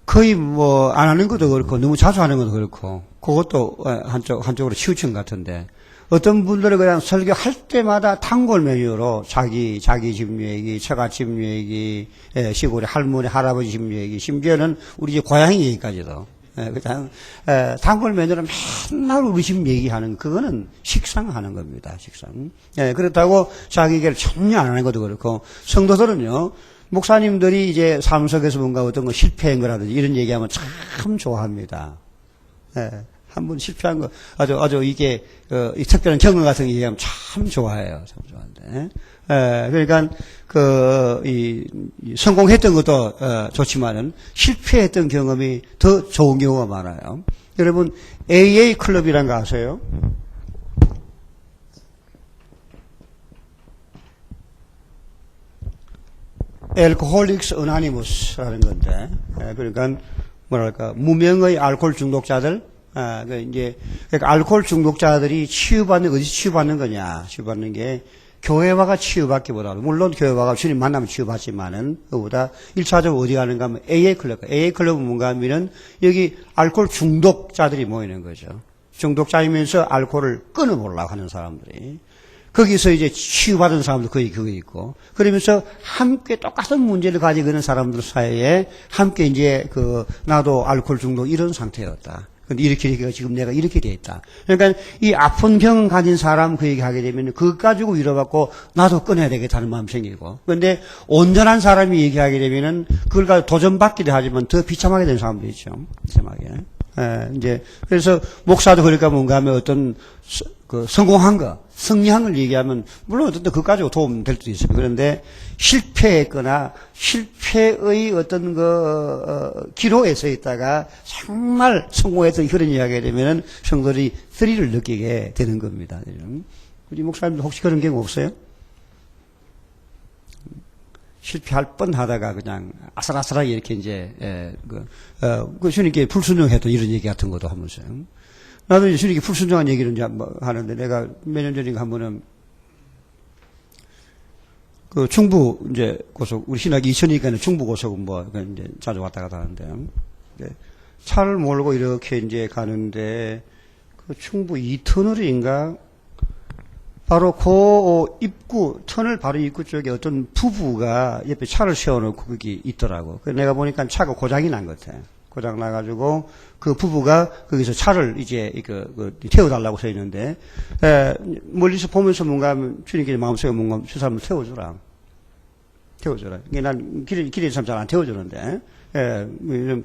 거의 뭐 안 하는 것도 그렇고 너무 자주 하는 것도 그렇고 그것도 한쪽으로 치우친 것 같은데 어떤 분들은 그냥 설교할 때마다 단골 메뉴로 자기 집 얘기, 처갓집 얘기, 시골의 할머니, 할아버지 집 얘기, 심지어는 우리 집 고양이 얘기까지도 그냥 단골 메뉴로 맨날 우리 집 얘기하는 그거는 식상하는 겁니다. 식상. 그렇다고 자기 얘기를 전혀 안 하는 것도 그렇고 성도들은요. 목사님들이 이제 사무석에서 뭔가 어떤 거 실패한 거라든지 이런 얘기하면 참 좋아합니다. 한번 실패한 거 아주 이게 이 특별한 경험 같은 거 얘기하면 참 좋아해요. 참 좋아하는데. 그러니까 이 성공했던 것도 좋지만은 실패했던 경험이 더 좋은 경우가 많아요. 여러분 AA 클럽이란 거 아세요? Alcoholics Anonymous라는 건데, 그러니까 뭐랄까, 무명의 알코올 중독자들, 그러니까 알코올 중독자들이 어디서 치유받는 거냐, 치유받는 게, 교회와가 치유받기보다도, 물론 교회와가 주님 만나면 치유받지만은, 그보다 1차적으로 어디 가는가 하면 AA 클럽은 뭔가 하면은, 여기 알코올 중독자들이 모이는 거죠. 중독자이면서 알코올을 끊어보려고 하는 사람들이. 거기서 이제 치유받은 사람도 거의 그거 있고, 그러면서 함께 똑같은 문제를 가지고 있는 사람들 사이에 함께 이제 나도 알코올 중독 이런 상태였다. 근데 이렇게 지금 내가 이렇게 돼 있다. 그러니까 이 아픈 병 가진 사람 그 얘기하게 되면 그것 가지고 위로받고 나도 끊어야 되겠다는 마음이 생기고. 그런데 온전한 사람이 얘기하게 되면은 그걸 가지고 도전받기도 하지만 더 비참하게 되는 사람도 있죠. 비참하게. 이제 그래서 목사도 그러니까 뭔가 하면 어떤 성공한 거, 승리한 걸 얘기하면 물론 어떤 때 그것 가지고 도움 될 수도 있어요. 그런데 실패했거나 실패의 어떤 기로에 서 있다가 정말 성공해서 그런 이야기가 되면은 성도들이 스릴을 느끼게 되는 겁니다. 우리 목사님도 혹시 그런 경우 없어요? 실패할 뻔 하다가 그냥 아슬아슬하게 이렇게 이제, 주님께 불순종했던 이런 얘기 같은 것도 하면서요. 나도 이제 주님께 불순종한 얘기를 이제 하는데 내가 몇 년 전인가 한 번은 충부 이제 고속, 우리 신학이 이천이니까는 충부 고속은 이제 자주 왔다 갔다 하는데, 차를 몰고 이렇게 이제 가는데 충부 2터널인가 바로 입구, 터널 바로 입구 쪽에 어떤 부부가 옆에 차를 세워놓고 거기 있더라고. 그래서 내가 보니까 차가 고장이 난 것 같아. 고장 나가지고 그 부부가 거기서 차를 이제 태워달라고 써 있는데, 멀리서 보면서 뭔가 하면 주님께 마음속에 뭔가 저 사람을 태워주라. 이게 난 길에 참 잘 안 태워주는데, 그런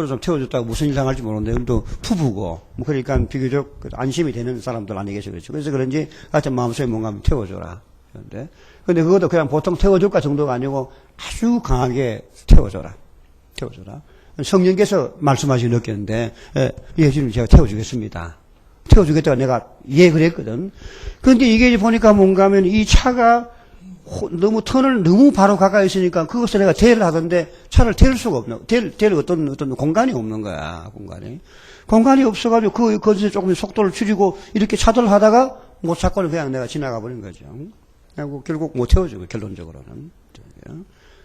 좀 태워줬다고 무슨 일 당할지 모르는데, 또 부부고, 그러니까 비교적 안심이 되는 사람들 안에 계셔 그렇죠. 그래서 그런지 하여튼 마음속에 뭔가 태워줘라. 근데 그것도 그냥 보통 태워줄까 정도가 아니고 아주 강하게 태워줘라. 성령께서 말씀하시고 느꼈는데, 예수님 제가 태워주겠습니다. 태워주겠다고 내가 그랬거든. 그런데 이게 보니까 뭔가 하면 이 차가 너무 터널 너무 바로 가까이 있으니까 그것을 내가 대를 하던데 차를 댈 수가 없는, 댈 어떤 공간이 없는 거야, 공간이 없어가지고 거기서 조금 속도를 줄이고 이렇게 차도를 하다가 못 찾고는 그냥 내가 지나가 버린 거죠. 그리고 결국 못 태워주고, 결론적으로는.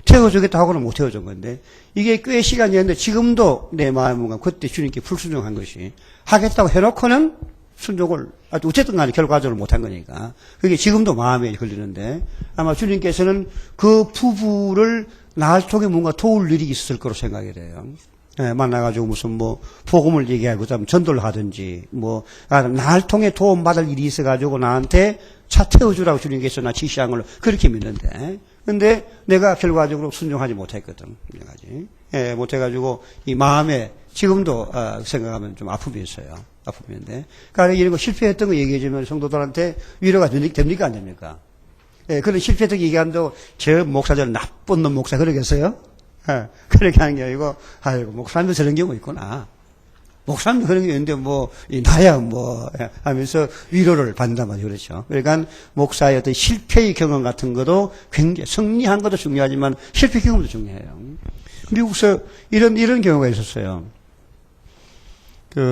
태워주겠다 하고는 못 태워준 건데, 이게 꽤 시간이었는데, 지금도 내 마음은 그때 주님께 불순종한 것이, 하겠다고 해놓고는 순종을, 어쨌든 간에 결과적으로 못한 거니까, 그게 지금도 마음에 걸리는데, 아마 주님께서는 그 부부를 날 통해 뭔가 도울 일이 있었을 거로 생각이 돼요. 만나가지고 무슨 복음을 얘기하고, 전도를 하든지, 날 통해 도움받을 일이 있어가지고 나한테 차 태워주라고 주님께서 나 지시한 걸로 그렇게 믿는데, 근데 내가 결과적으로 순종하지 못했거든. 못해가지고 이 마음에 지금도 생각하면 좀 아픔이 있어요. 아픔인데. 그러니까 이런 거 실패했던 거 얘기해주면 성도들한테 위로가 됩니까? 안 됩니까? 그런 실패했던 거 얘기한다고 저 목사들 나쁜 놈 목사 그러겠어요? 그렇게 하는 게 아니고, 아이고, 목사님도 저런 경우 있구나. 목사님도 그런 게 있는데 나야 하면서 위로를 받는단 말이죠. 그렇죠. 그러니까 목사의 어떤 실패의 경험 같은 것도 굉장히, 승리한 것도 중요하지만 실패 경험도 중요해요. 미국에서 이런 경우가 있었어요.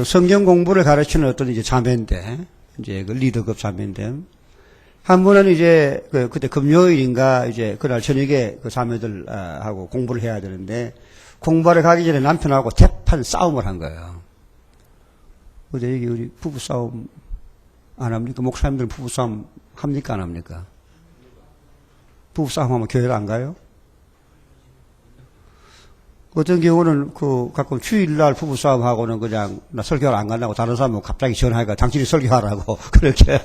성경 공부를 가르치는 어떤 이제 자매인데, 이제 리더급 자매인데, 한 분은 이제 그때 금요일인가 이제 그날 저녁에 자매들 하고 공부를 해야 되는데, 공부하러 가기 전에 남편하고 대판 싸움을 한 거예요. 근데 여기 우리 부부싸움 안 합니까? 목사님들 부부싸움 합니까? 안 합니까? 부부싸움 하면 교회를 안 가요? 어떤 경우는 가끔 주일날 부부싸움하고는 그냥 나 설교를 안 간다고 다른 사람은 갑자기 전화해가 당신이 설교하라고 그렇게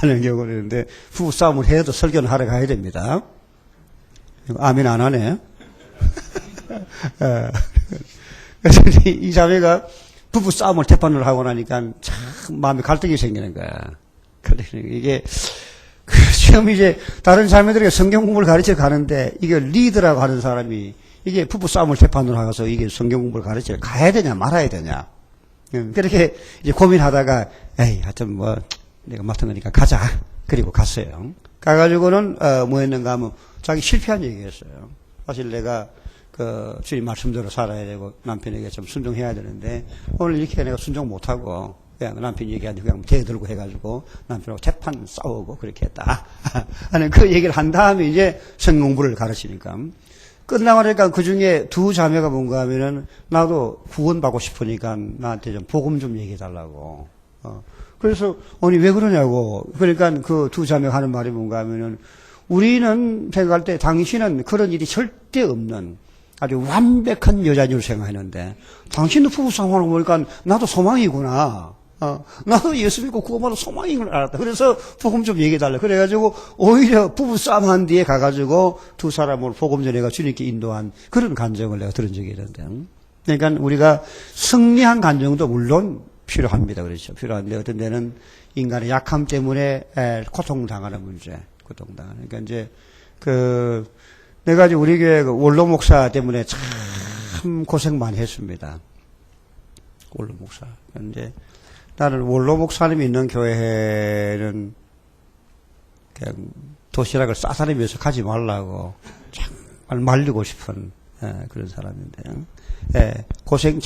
하는 경우는 있는데 부부싸움을 해도 설교는 하러 가야 됩니다. 아멘 안 하네. 그래서 이 자매가 부부 싸움을 태판을 하고 나니까 참 마음에 갈등이 생기는 거야. 이게 처음 이제 다른 자매들에게 성경 공부를 가르쳐 가는데 이게 리더라고 하는 사람이 이게 부부 싸움을 태판으로 하고서 이게 성경 공부를 가르쳐 가야 되냐 말아야 되냐 그렇게 이제 고민하다가 하여튼 내가 맡은 거니까 가자. 그리고 갔어요. 가가지고는 뭐 했는가 하면 자기 실패한 얘기했어요. 사실 내가 주님 말씀대로 살아야 되고 남편에게 좀 순종해야 되는데 오늘 이렇게 내가 순종 못하고 그냥 남편이 얘기하는데 그냥 대들고 해가지고 남편하고 재판 싸우고 그렇게 했다. 하는 그 얘기를 한 다음에 이제 성경 공부를 가르치니까 끝나고 나니까 그 중에 두 자매가 뭔가 하면은 나도 구원받고 싶으니까 나한테 좀 복음 좀 얘기해 달라고. 그래서 아니 왜 그러냐고. 그러니까 그 두 자매가 하는 말이 뭔가 하면은 우리는 생각할 때 당신은 그런 일이 절대 없는 아주 완벽한 여자인 줄 생각했는데 당신도 부부 상황을 보니까 나도 소망이구나. 나도 예수 믿고 구원받아 소망인 걸 알았다. 그래서 복음 좀 얘기해달라. 그래가지고 오히려 부부 싸움한 뒤에 가가지고 두 사람을 복음 전해가 주님께 인도한 그런 간증을 내가 들은 적이 있는데. 그러니까 우리가 승리한 간증도 물론 필요합니다. 그렇죠. 필요한데 어떤 데는 인간의 약함 때문에 고통당하는 문제. 고통당하는. 그러니까 이제 내가 이제 우리 교회 원로 목사 때문에 참 고생 많이 했습니다. 원로 목사. 이제 나는 원로 목사님이 있는 교회는 그냥 도시락을 싸사리 위해서 가지 말라고 정말 말리고 싶은 그런 사람인데 고생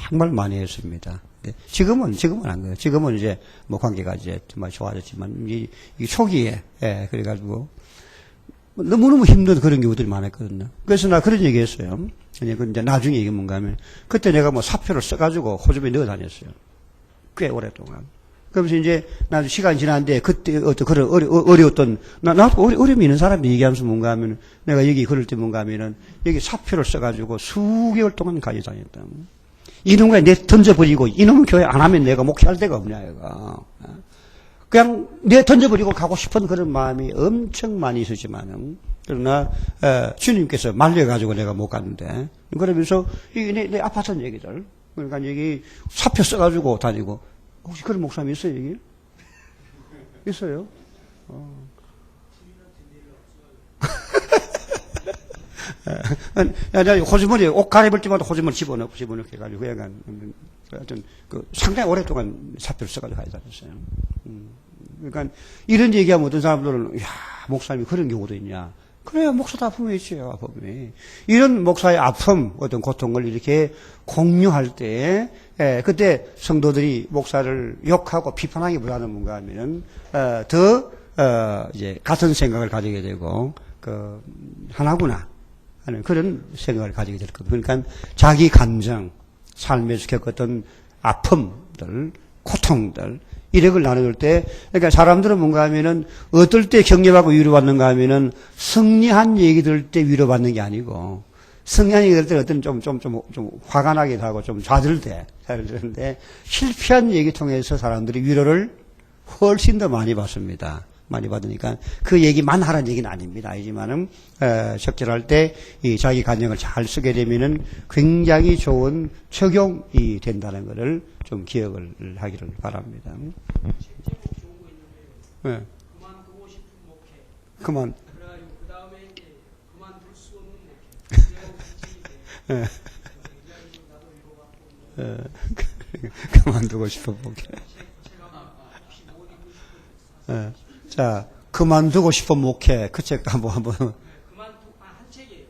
정말 많이 했습니다. 지금은 안 그래요. 지금은 이제 뭐 관계가 이제 정말 좋아졌지만 이 초기에 그래가지고 너무너무 힘든 그런 경우들이 많았거든요. 그래서 나 그런 얘기 했어요. 이제 나중에 이게 뭔가 하면 그때 내가 뭐 사표를 써가지고 호주에 넣어 다녔어요. 꽤 오랫동안. 그러면서 이제 나도 시간이 지났는데 그때 어떤 그런 어려웠던 나도 어려움이 있는 사람이 얘기하면서 뭔가 하면 내가 여기 그럴 때 뭔가 하면은 여기 사표를 써가지고 수개월 동안 가지고 다녔다. 이놈과 내 던져버리고 이놈은 교회 안 하면 내가 목회할 데가 없냐 얘가. 그냥 내 던져버리고 가고 싶은 그런 마음이 엄청 많이 있었지만은 그러나 주님께서 말려가지고 내가 못 갔는데 그러면서 이게 내 아팠던 얘기들 그러니까 여기 사표 써가지고 다니고 혹시 그런 목사님 있어요 여기? 있어요? 호주머니에 옷 갈아입을 때마다 호주머니 집어넣고 해가지고 약간 하여튼 상당히 오랫동안 사표를 써가지고 가야 다녔어요. 그러니까 이런 얘기하면 어떤 사람들은 야 목사님이 그런 경우도 있냐? 그래야 목사도 아픔이 있죠. 아픔이. 이런 목사의 아픔, 어떤 고통을 이렇게 공유할 때 그때 성도들이 목사를 욕하고 비판하기보다는 뭔가 하면은 이제 같은 생각을 가지게 되고 하나구나 하는 그런 생각을 가지게 될 겁니다. 그러니까 자기 감정, 삶에서 겪었던 아픔들, 고통들 이런 걸 나눌 때, 그러니까 사람들은 뭔가 하면은, 어떨 때 격려받고 위로받는가 하면은, 승리한 얘기 들을 때 위로받는 게 아니고, 승리한 얘기 들을 때 어떤 좀 화가 나기도 하고, 좀 좌들 때, 그런데, 실패한 얘기 통해서 사람들이 위로를 훨씬 더 많이 받습니다. 많이 받으니까, 그 얘기만 하라는 얘기는 아닙니다. 아니지만은, 적절할 때, 이 자기 감정을 잘 쓰게 되면은 굉장히 좋은 적용이 된다는 것을 좀 기억을 하기를 바랍니다. 네. 그만두고 싶은 목회. 그래가지고 그 다음에 이제 그만둘 수 없는 목회. 그만두고 싶은 목회. 자, 그만두고 싶은 목회. 그 책 한번. 한 책이에요.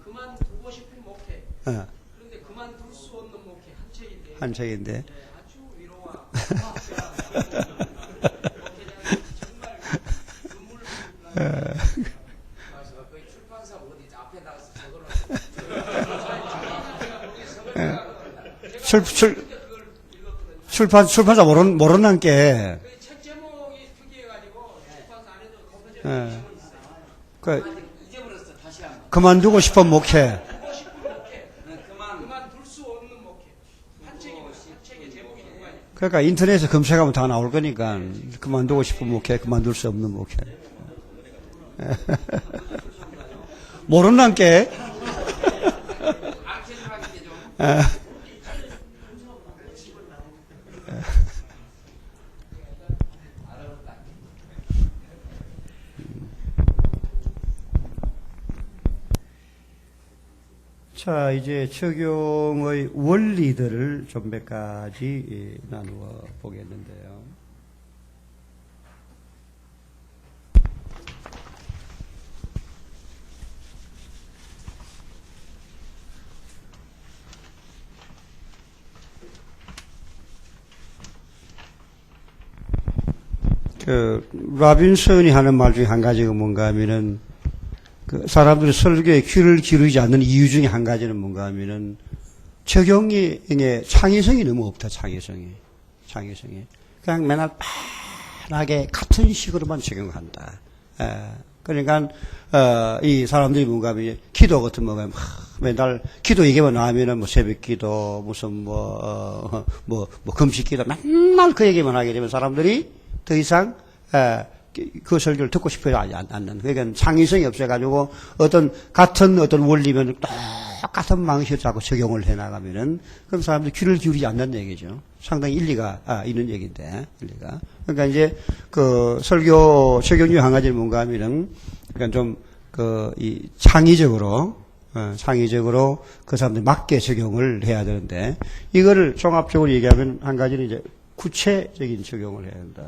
그만두고 싶은 목회. 그런데 그만둘 수 없는 목회 한 책인데. 아주 위로와 정말 눈물 출판사 어디 앞에 나가서 출판사 모르는 게. 책 제목이 특이해가지고 출판사 안에도 검색해 있어요. 잊어버렸어. 다시 한번. 그만두고 싶은 목회. 그만둘 수 없는 목회. 한 책의 제목이 누가요? 그러니까 인터넷에 검색하면 다 나올 거니까 그만두고 싶은 목회, 그만둘 수 없는 목회. 모르는 게. 자, 이제 적용의 원리들을 좀 몇 가지 나누어 보겠는데요. 라빈슨이 하는 말 중에 한 가지가 뭔가 하면은, 사람들이 설교에 귀를 기울이지 않는 이유 중에 한 가지는 뭔가 하면은, 적용이, 창의성이 너무 없다, 창의성이. 그냥 맨날 편하게 같은 식으로만 적용한다. 그러니까, 이 사람들이 뭔가 하면, 기도 같은 뭔가 하면, 맨날 기도 얘기만 나오면은 뭐 새벽 기도, 무슨 금식 기도, 맨날 그 얘기만 하게 되면 사람들이 더 이상, 그 설교를 듣고 싶어요 않는. 그러니까 창의성이 없어가지고 같은 어떤 원리면 똑같은 방식으로 자꾸 적용을 해나가면은 그럼 사람들이 귀를 기울이지 않는 얘기죠. 상당히 일리가 있는 얘기인데, 일리가. 그러니까 이제 설교 적용 중 한 가지는 뭔가 하면은 그러니까 좀 이 창의적으로 그 사람들 맞게 적용을 해야 되는데 이거를 종합적으로 얘기하면 한 가지는 이제 구체적인 적용을 해야 된다.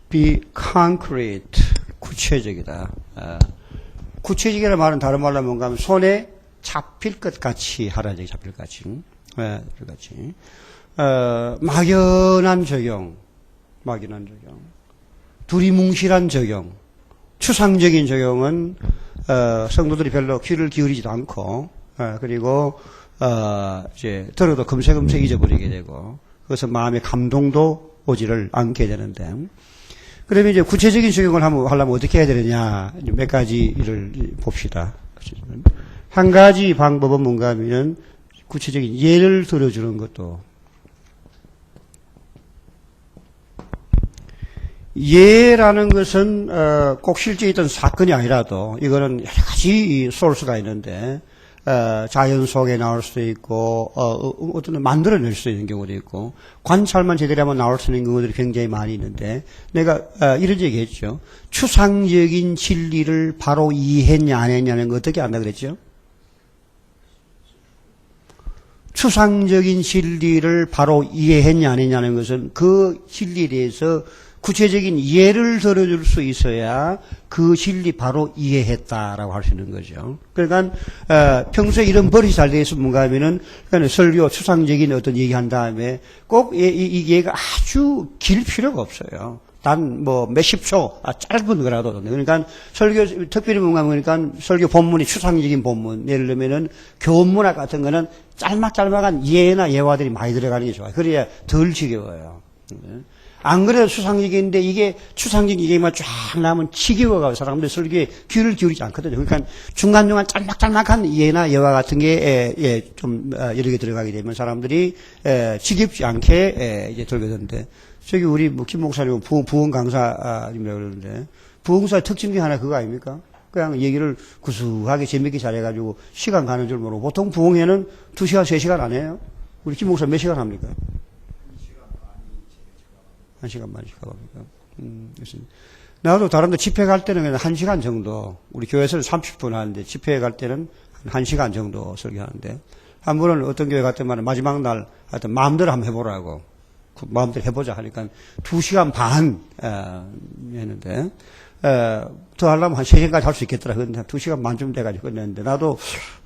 be concrete, 구체적이다. 구체적이라는 말은 다른 말로 뭔가 하면 손에 잡힐 것 같이 하라는 잡힐 것 같이. 같이. 막연한 적용, 두리뭉실한 적용, 추상적인 적용은, 성도들이 별로 귀를 기울이지도 않고, 그리고, 이제, 들어도 금세 잊어버리게 되고, 그래서 마음의 감동도 오지를 않게 되는데, 그러면 이제 구체적인 적용을 하려면 어떻게 해야 되느냐, 몇 가지를 봅시다. 한 가지 방법은 뭔가 하면은, 구체적인 예를 들어주는 것도, 예라는 것은 꼭 실제 있던 사건이 아니라도 이거는 여러 가지 소스가 있는데 자연 속에 나올 수도 있고 어떤 만들어낼 수 있는 경우도 있고 관찰만 제대로 하면 나올 수 있는 경우들이 굉장히 많이 있는데 내가 이런 얘기했죠. 추상적인 진리를 바로 이해했냐 안 했냐는 거 어떻게 안다 그랬죠? 추상적인 진리를 바로 이해했냐 안 했냐는 것은 그 진리에 대해서 구체적인 예를 들어줄 수 있어야 그 진리 바로 이해했다라고 할 수 있는 거죠. 그러니까 평소에 이런 버릇이 잘 돼 있으면 뭔가 하면은 설교 추상적인 어떤 얘기한 다음에 꼭 이 얘기가 아주 길 필요가 없어요. 단 몇십 초 짧은 거라도. 그러니까 설교 특별히 뭔가 그러니까 설교 본문이 추상적인 본문 예를 들면은 교문학 같은 거는 짤막한 예나 예화들이 많이 들어가는 게 좋아요. 그래야 덜 지겨워요. 안 그래도 추상적인데 이게 추상적인 얘기만 쫙 나오면 지겨워가지고 사람들이 설교에 귀를 기울이지 않거든요. 그러니까 중간중간 짤막한 예나 예화 같은 게 좀 여러 개 들어가게 되면 사람들이 지겹지 않게 이제 들게 되는데 저기 우리 김 목사님은 부흥 강사님이라고 그러는데 부흥사의 특징 중에 하나 그거 아닙니까? 그냥 얘기를 구수하게 재밌게 잘해가지고 시간 가는 줄 모르고 보통 부흥회는 2시간, 3시간 안 해요? 우리 김 목사 몇 시간 합니까? 1시간 반씩 가봅니까? 나도 다른 데 집회 갈 때는 그냥 1시간 정도, 우리 교회에서는 30분 하는데 집회에 갈 때는 1시간 정도 설교하는데, 한 번은 어떤 교회 갔더만 마지막 날 하여튼 마음대로 한번 해보라고, 마음대로 해보자 하니까 2시간 반, 했는데, 더 하려면 한 3시간까지 할 수 있겠더라. 근데 한 2시간 반쯤 돼가지고 끝냈는데, 나도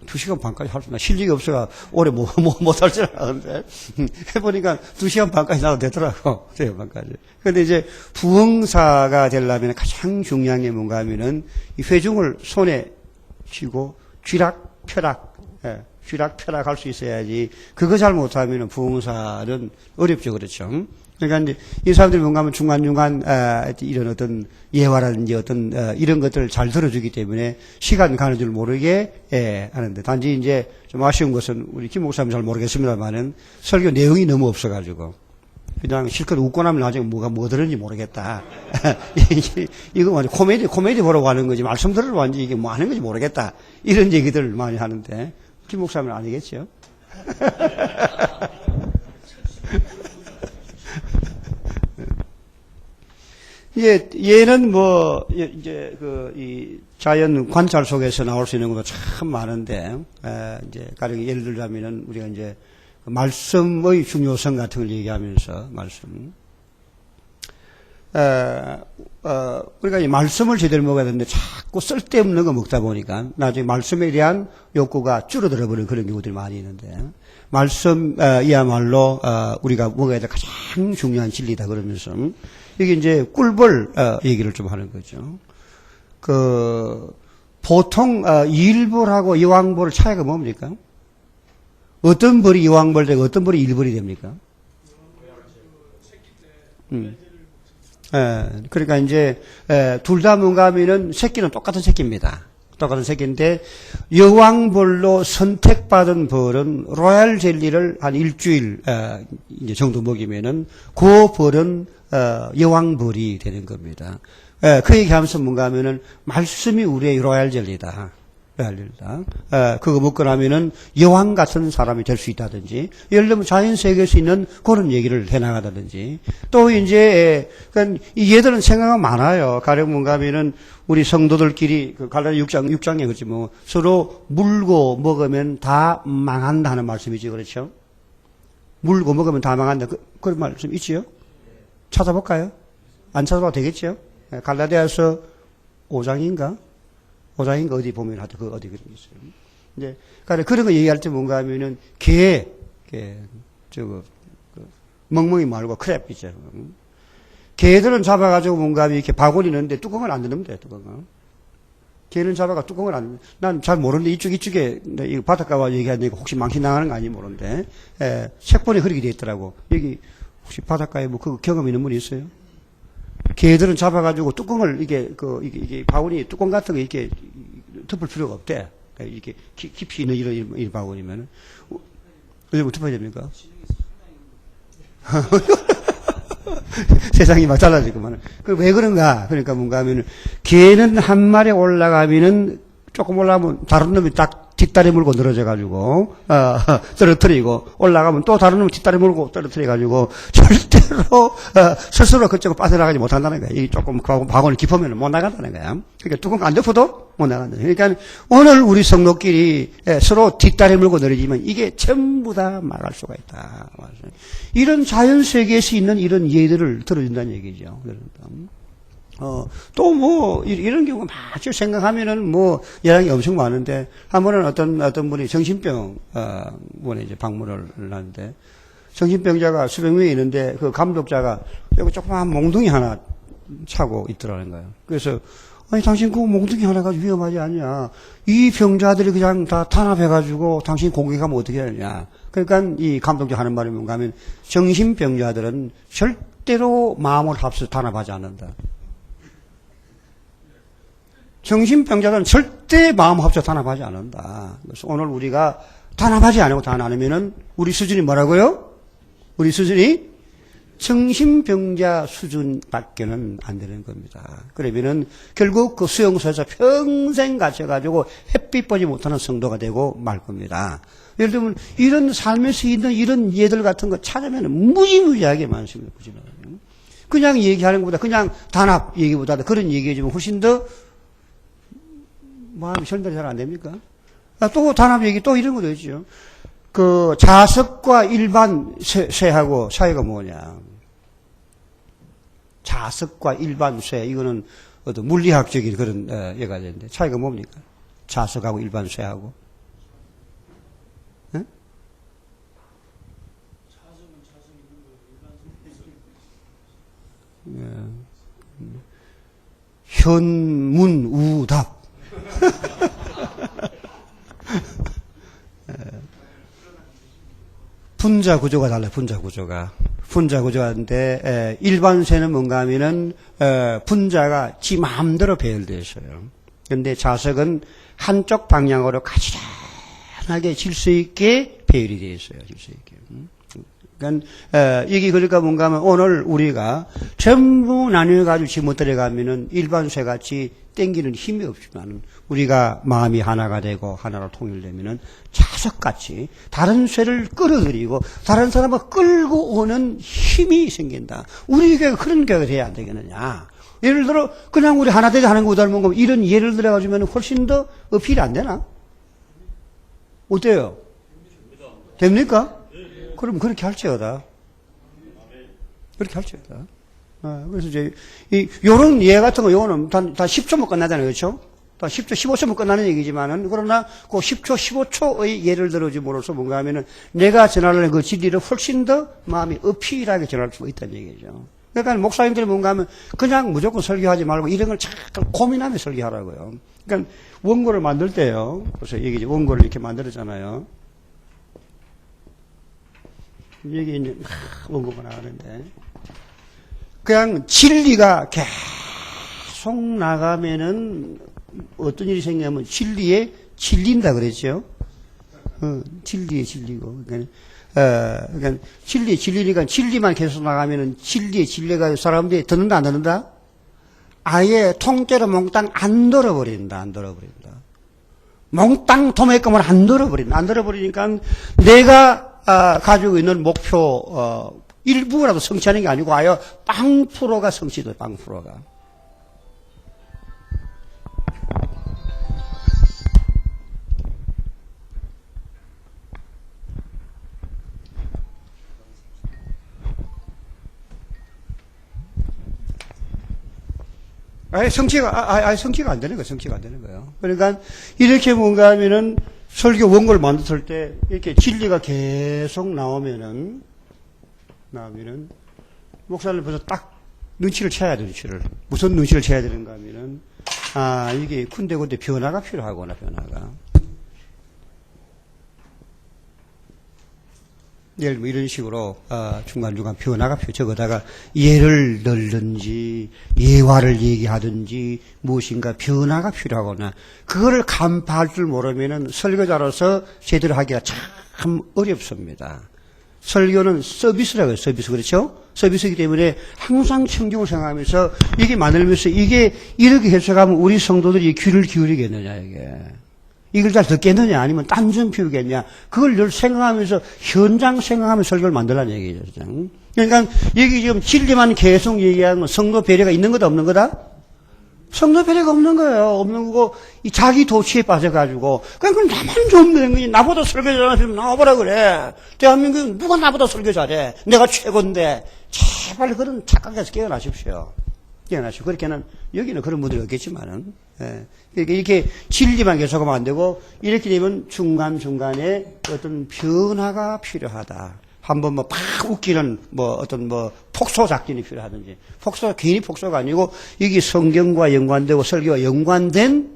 2시간 반까지 할 수 있나. 실력이 없어가 오래 못할 줄 알았는데, 해보니까 2시간 반까지 나도 되더라고. 2시간 반까지. 근데 이제 부흥사가 되려면 가장 중요한 게 뭔가 하면은, 이 회중을 손에 쥐고, 쥐락펴락 할 수 있어야지. 그거 잘 못하면은 부흥사는 어렵죠. 그렇죠. 그러니까 이제 이 사람들이 뭔가 하면 중간중간 이런 어떤 예화라든지 어떤 이런 것들을 잘 들어주기 때문에 시간 가는 줄 모르게 하는데 단지 이제 좀 아쉬운 것은 우리 김 목사님 잘 모르겠습니다만은 설교 내용이 너무 없어가지고 그냥 실컷 웃고 나면 나중에 뭐 들었는지 모르겠다. 이거 완전 코미디 보라고 하는 거지 말씀 들으러 왔는지 이게 뭐 하는 건지 모르겠다. 이런 얘기들을 많이 하는데 김 목사님은 아니겠죠? 얘는 이 자연 관찰 속에서 나올 수 있는 것도 참 많은데, 이제, 가령 예를 들자면은, 우리가 이제, 말씀의 중요성 같은 걸 얘기하면서, 우리가 이 말씀을 제대로 먹어야 되는데 자꾸 쓸데없는 거 먹다 보니까 나중에 말씀에 대한 욕구가 줄어들어 버리는 그런 경우들이 많이 있는데 말씀이야말로 우리가 먹어야 될 가장 중요한 진리다 그러면서 이게 이제 꿀벌 얘기를 좀 하는 거죠. 보통 일벌하고 이왕벌 차이가 뭡니까? 어떤 벌이 이왕벌 되고 어떤 벌이 일벌이 됩니까? 그러니까 이제 둘 다 뭔가 하면은 새끼는 똑같은 새끼입니다. 똑같은 새끼인데 여왕벌로 선택받은 벌은 로얄 젤리를 한 일주일 이제 정도 먹이면은 그 벌은 여왕벌이 되는 겁니다. 그 얘기하면서 뭔가 하면은 말씀이 우리의 로얄 젤리다. 그거 먹고 나면은 여왕 같은 사람이 될 수 있다든지, 예를 들면 자연 세계에서 있는 그런 얘기를 해나가다든지, 또 이제, 얘들은 생각가 많아요. 가령 뭔가 하면은 우리 성도들끼리, 갈라디아 6장에 그렇지 뭐, 서로 물고 먹으면 다 망한다 하는 말씀이지, 그렇죠? 물고 먹으면 다 망한다. 그런 말씀 있지요? 찾아볼까요? 안 찾아봐도 되겠죠? 갈라디아서 5장인가? 5장인가 어디 보면 하여튼 그 어디 그런 게 있어요. 이제 그런 거 얘기할 때 뭔가 하면은 멍멍이 말고 크랩 있죠. 개들은 잡아가지고 뭔가 하면 이렇게 바구니 넣는데 뚜껑을 안 넣으면 돼, 뚜껑을. 개는 잡아가 뚜껑을 안, 난 잘 모르는데 이쪽에, 이 바닷가 와 얘기하니까 혹시 망신당하는 거 아닌지 모르는데, 책본에 그렇게 돼 있더라고. 여기 혹시 바닷가에 뭐 그 경험 있는 분이 있어요? 개들은 잡아가지고 뚜껑을 이게 바구니 뚜껑 같은 거 이렇게 덮을 필요가 없대. 이렇게 깊이 있는 이런 바구니면은 왜 덮어야 됩니까? 세상이 막 달라지구만. 왜 그런가? 그러니까 뭔가 하면은 개는 한 마리 올라가면은 조금 올라가면 다른 놈이 딱 뒷다리 물고 늘어져가지고, 떨어뜨리고, 올라가면 또 다른 놈이 뒷다리 물고 떨어뜨려가지고, 절대로, 스스로 그쪽으로 빠져나가지 못한다는 거야. 이 조금 바구니 깊으면 못 나간다는 거야. 그러니까 뚜껑 안 덮어도 못 나간다. 그러니까 오늘 우리 성도끼리 서로 뒷다리 물고 늘어지면 이게 전부 다 막을 수가 있다. 이런 자연 세계에서 있는 이런 예들을 들어준다는 얘기죠. 또 뭐, 이런 경우가 많죠. 생각하면은 뭐, 예량이 엄청 많은데, 한 번은 어떤 분이 정신병, 원에 이제 방문을 하는데, 정신병자가 수백 명이 있는데, 그 감독자가 여기 조그마한 몽둥이 하나 차고 있더라는 거예요. 그래서, 아니, 당신 그 몽둥이 하나가 위험하지 않냐. 이 병자들이 그냥 다 탄압해가지고 당신 공격하면 어떻게 하느냐. 그러니까 이 감독자 하는 말이 뭔가 하면, 정신병자들은 절대로 마음을 합쳐서 탄압하지 않는다. 정신병자들은 절대 마음 합쳐 탄압하지 않는다. 그래서 오늘 우리가 탄압하지 않으면은 우리 수준이 뭐라고요? 우리 수준이 정신병자 수준밖에는 안 되는 겁니다. 그러면은 결국 그 수용소에서 평생 갇혀가지고 햇빛 보지 못하는 성도가 되고 말 겁니다. 예를 들면 이런 삶에서 있는 이런 예들 같은 거 찾으면 무지무지하게 많습니다. 그냥 얘기하는 것보다 그냥 단합 얘기보다 그런 얘기해주면 훨씬 더 마음이 전달이 잘 안 됩니까? 또 단합 얘기 또 이런 것도 있죠. 그 자석과 일반 쇠하고 차이가 뭐냐. 자석과 일반 쇠 이거는 어떤 물리학적인 그런 예가 되는데 차이가 뭡니까? 자석하고 일반 쇠하고. 네? 현문우답. 분자 구조가 달라요. 분자 구조가. 분자 구조인데 일반 쇠는 뭔가 하면은 분자가 지 마음대로 배열되어 있어요. 그런데 자석은 한쪽 방향으로 가지런하게 질서 있게 배열이 되어 있어요. 질서 있게. 그러니까 이게 그러니까 뭔가 하면 오늘 우리가 전부 나뉘어가지고 지못 들어가면은 일반 쇠같이 땡기는 힘이 없지만 우리가 마음이 하나가 되고 하나로 통일되면은 자석같이 다른 쇠를 끌어들이고 다른 사람을 끌고 오는 힘이 생긴다. 우리 교회가 그런 교회가 돼야 안 되겠느냐. 예를 들어 그냥 우리 하나 되자 하는 거 닮은 거 이런 예를 들어가지면 훨씬 더 어필이 안 되나? 어때요? 됩니까? 그럼 그렇게 할지어다. 그렇게 할지어다. 그래서 이제, 요런 예 같은 거, 요거는 다 10초면 끝나잖아요. 그렇죠? 다 10초, 15초면 끝나는 얘기지만은, 그러나 그 10초, 15초의 예를 들어줌으로써 뭔가 하면은 내가 전하려는 그 진리를 훨씬 더 마음이 어필하게 전할 수가 있다는 얘기죠. 그러니까 목사님들이 뭔가 하면 그냥 무조건 설교하지 말고 이런 걸 자꾸 고민하며 설교하라고요. 그러니까 원고를 만들 때요. 그래서 여기 원고를 이렇게 만들었잖아요. 여기 이제 원고가 나가는데. 그냥 진리가 계속 나가면은 어떤 일이 생기냐면 진리에 질린다 그랬죠. 진리에 질리고. 그러니까 진리에 질리니까 진리만 계속 나가면은 진리에 질려가 사람들이 듣는다 안 듣는다? 아예 통째로 몽땅 안 들어버린다. 안 들어버린다. 몽땅 도매금을 안 들어버린다. 안 들어버리니까 내가 가지고 있는 목표 일부라도 성취하는 게 아니고 아예 0%가 성취돼. 0%가. 아예 성취가 안 되는 거예요. 성취가 안 되는 거예요. 그러니까 이렇게 뭔가 하면은 설교 원고를 만들었을 때 이렇게 진리가 계속 나오면은 목사님 벌써 딱 눈치를 채야 돼. 눈치를. 무슨 눈치를 채야 되는가 하면은 이게 군데군데 변화가 필요하구나. 변화가. 예를 들면 이런 식으로 중간중간 변화가 필요. 저거다가 예를 들든지 예화를 얘기하든지 무엇인가 변화가 필요하거나 그거를 간파할 줄 모르면은 설교자로서 제대로 하기가 참 어렵습니다. 설교는 서비스라고 해요. 서비스. 그렇죠? 서비스이기 때문에 항상 청중을 생각하면서 이게 만들면서 이게 이렇게 해석하면 우리 성도들이 귀를 기울이겠느냐 이게. 이걸 잘 듣겠느냐 아니면 딴 좀 피우겠냐 그걸 늘 생각하면서 현장 생각하면서 설교를 만들라는 얘기죠. 그러니까 여기 지금 진리만 계속 얘기하는 건 성도 배려가 있는 거다 없는 거다? 성도 배려가 없는 거예요. 없는 거고 이 자기 도취에 빠져가지고 그냥 나만 좀 되는 거지. 나보다 설교 잘하는 사람 나와보라 그래. 대한민국 누가 나보다 설교 잘해. 내가 최고인데 제발 그런 착각에서 깨어나십시오. 깨어나시고 그렇게는 여기는 그런 분들이 없겠지만은 이렇게 진리만 계속하면 안 되고 이렇게 되면 중간중간에 어떤 변화가 필요하다. 한번 팍 웃기는 어떤 폭소 작전이 필요하든지 괜히 폭소가 아니고 이게 성경과 연관되고 설교와 연관된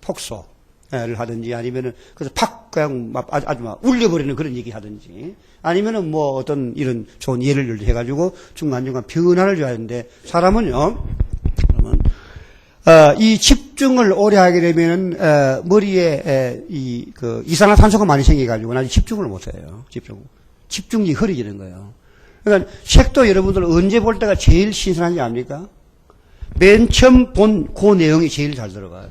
폭소를 하든지 아니면은 그래서 팍 그냥 아주 막 울려버리는 그런 얘기 하든지 아니면은 어떤 이런 좋은 예를 해가지고 중간중간 변화를 줘야 하는데 사람은요 그러면 이 집중을 오래 하게 되면은 머리에 이산화탄소가 많이 생겨가지고 나중에 집중을 못해요. 집중력이 흐려지는 거예요. 그러니까 책도 여러분들 언제 볼 때가 제일 신선한지 압니까? 맨 처음 본 그 내용이 제일 잘 들어가요.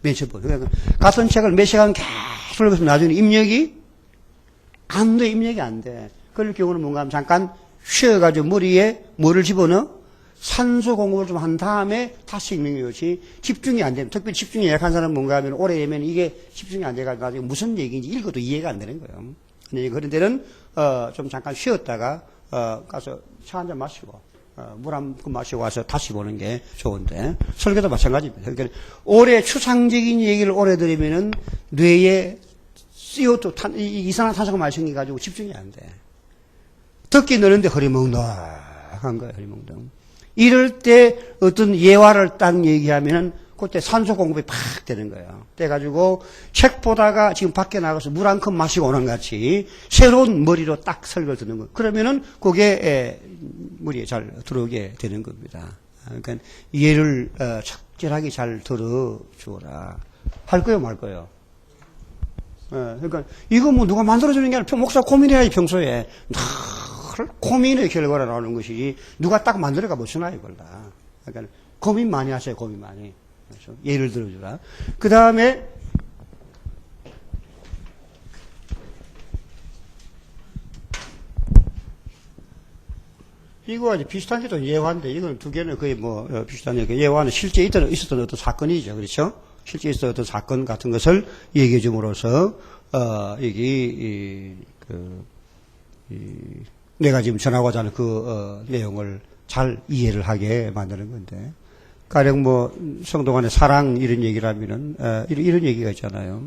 맨 처음 본. 그러니까 같은 책을 몇 시간 계속 읽어서 나중에 입력이 안 돼. 그럴 경우는 뭔가 하면 잠깐 쉬어가지고 머리에 뭐를 집어넣어? 산소 공급을 좀 한 다음에 다시 읽는 것이 집중이 안 되면, 특별히 집중이 약한 사람은 뭔가 하면 오래 되면 이게 집중이 안 돼가지고 나중에 무슨 얘기인지 읽어도 이해가 안 되는 거예요. 그런 데는, 좀 잠깐 쉬었다가, 가서 차 한 잔 마시고, 물 한 컵 마시고 와서 다시 보는 게 좋은데, 설교도 마찬가지입니다. 그러니까 오래 추상적인 얘기를 오래 들으면은 뇌에 CO2, 이산화탄소가 많이 생겨가지고 집중이 안 돼. 듣기 느는데 허리멍덩한 거예요, 허리멍덩. 이럴 때 어떤 예화를 딱 얘기하면은 그때 산소 공급이 팍 되는 거예요. 돼가지고 책 보다가 지금 밖에 나가서 물 한 컵 마시고 오는 것 같이 새로운 머리로 딱 설교를 듣는 거예요. 그러면은 그게 머리에 잘 들어오게 되는 겁니다. 그러니까 예를 적절하게 잘 들어주어라. 할 거요, 말 거요? 그러니까 이거 누가 만들어주는 게 아니라 목사 고민해야지 평소에. 고민의 결과로 나오는 것이 누가 딱 만들어가 못 쓰나 이걸 다. 그러니까 고민 많이 하세요. 고민 많이. 그렇죠? 예를 들어주라. 그 다음에 이거와 비슷한 게 또 예화인데 이건 두 개는 거의 비슷한 얘기. 예화는 실제 있었던 어떤 사건이죠. 그렇죠? 실제 있었던 어떤 사건 같은 것을 얘기해 줌으로써 내가 지금 전하고자 하는 그 내용을 잘 이해를 하게 만드는 건데, 가령 뭐 성도 간의 사랑 이런 얘기를 하면은 이런 얘기가 있잖아요.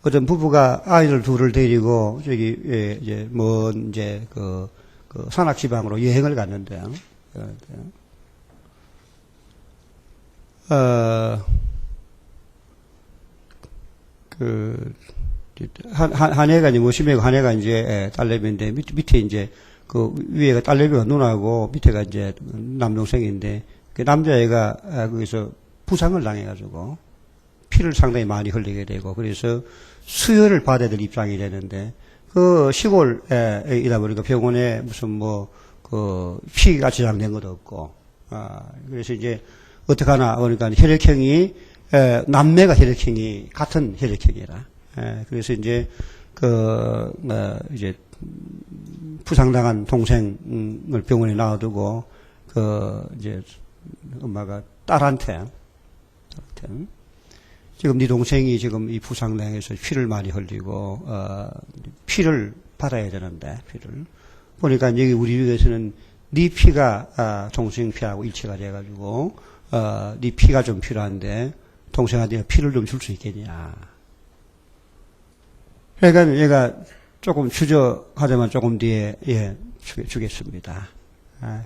어떤 부부가 아이들 둘을 데리고 저기 이제 먼 이제 그 산악 지방으로 여행을 갔는데, 한 애가 이제 모시매고 한 애가 이제 딸내미인데 밑에 이제 그 위에가 딸내미가 누나고 밑에가 이제 남동생인데 그 남자애가 거기서 부상을 당해가지고 피를 상당히 많이 흘리게 되고 그래서 수혈을 받아야 될 입장이 되는데 그 시골에 이다 보니까 병원에 무슨 뭐 그 피가 저장된 것도 없고 그래서 이제 어떡하나 보니까 혈액형이 남매가 혈액형이 같은 혈액형이라 그래서 이제 이제 부상당한 동생을 병원에 놔두고 이제 엄마가 딸한테 지금 네 동생이 지금 이 부상당해서 피를 많이 흘리고 피를 받아야 되는데 피를 보니까 여기 우리 집에서는 네 피가 동생 피하고 일치가 돼가지고 네 피가 좀 필요한데 동생한테 피를 좀 줄 수 있겠냐. 그러니까 얘가 조금 주저하자만 조금 뒤에 주겠습니다.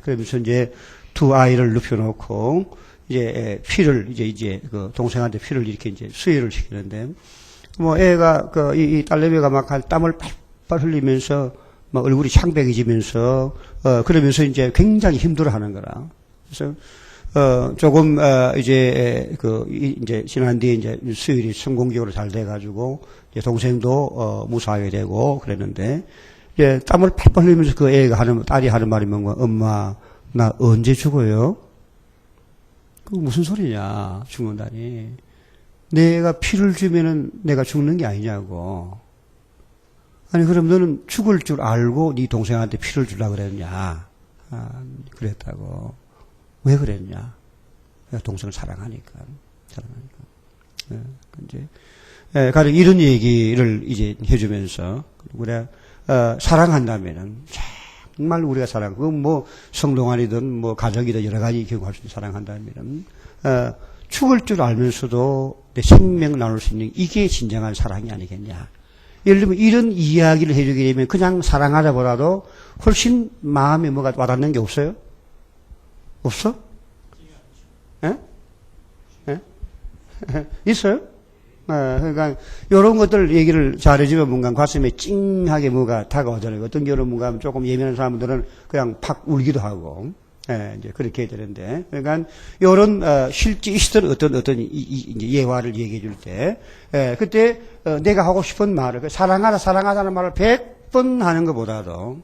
그러면서 이제 두 아이를 눕혀놓고 이제 피를 이제 그 동생한테 피를 이렇게 이제 수혈을 시키는데 뭐 애가 이 딸내미가 막 땀을 팔팔 흘리면서 막 얼굴이 창백해지면서 그러면서 이제 굉장히 힘들어하는 거라. 그래서 조금 이제 이제 지난 뒤에 이제 수혈이 성공적으로 잘 돼가지고 이제 동생도 무사하게 되고 그랬는데 이제 땀을 팔팔 흘리면서 그 애가 딸이 하는 말이 뭔가 엄마 나 언제 죽어요? 그 무슨 소리냐 죽는다니. 내가 피를 주면은 내가 죽는 게 아니냐고. 아니 그럼 너는 죽을 줄 알고 네 동생한테 피를 주려고 그랬냐. 그랬다고. 왜 그랬냐? 내가 동생을 사랑하니까. 이제, 가령 이런 얘기를 이제 해주면서, 우리가, 사랑한다면은, 정말 우리가 사랑하고, 뭐, 성동안이든, 뭐, 가족이든 여러 가지 경우할 수 있는 사랑한다면은, 죽을 줄 알면서도 내 생명 나눌 수 있는 이게 진정한 사랑이 아니겠냐. 예를 들면 이런 이야기를 해주게 되면 그냥 사랑하자보다도 훨씬 마음에 뭐가 와닿는 게 없어요? 없어? 예? 예? 있어요? 그러니까, 요런 것들 얘기를 잘해주면 뭔가 가슴에 찡하게 뭐가 다가오잖아요. 어떤 경우는 뭔가 조금 예민한 사람들은 그냥 팍 울기도 하고, 이제 그렇게 해야 되는데. 그러니까, 요런, 실제 있었던 어떤 이제 예화를 얘기해 줄 때, 그때, 내가 하고 싶은 말을, 사랑하다는 말을 100번 하는 것보다도,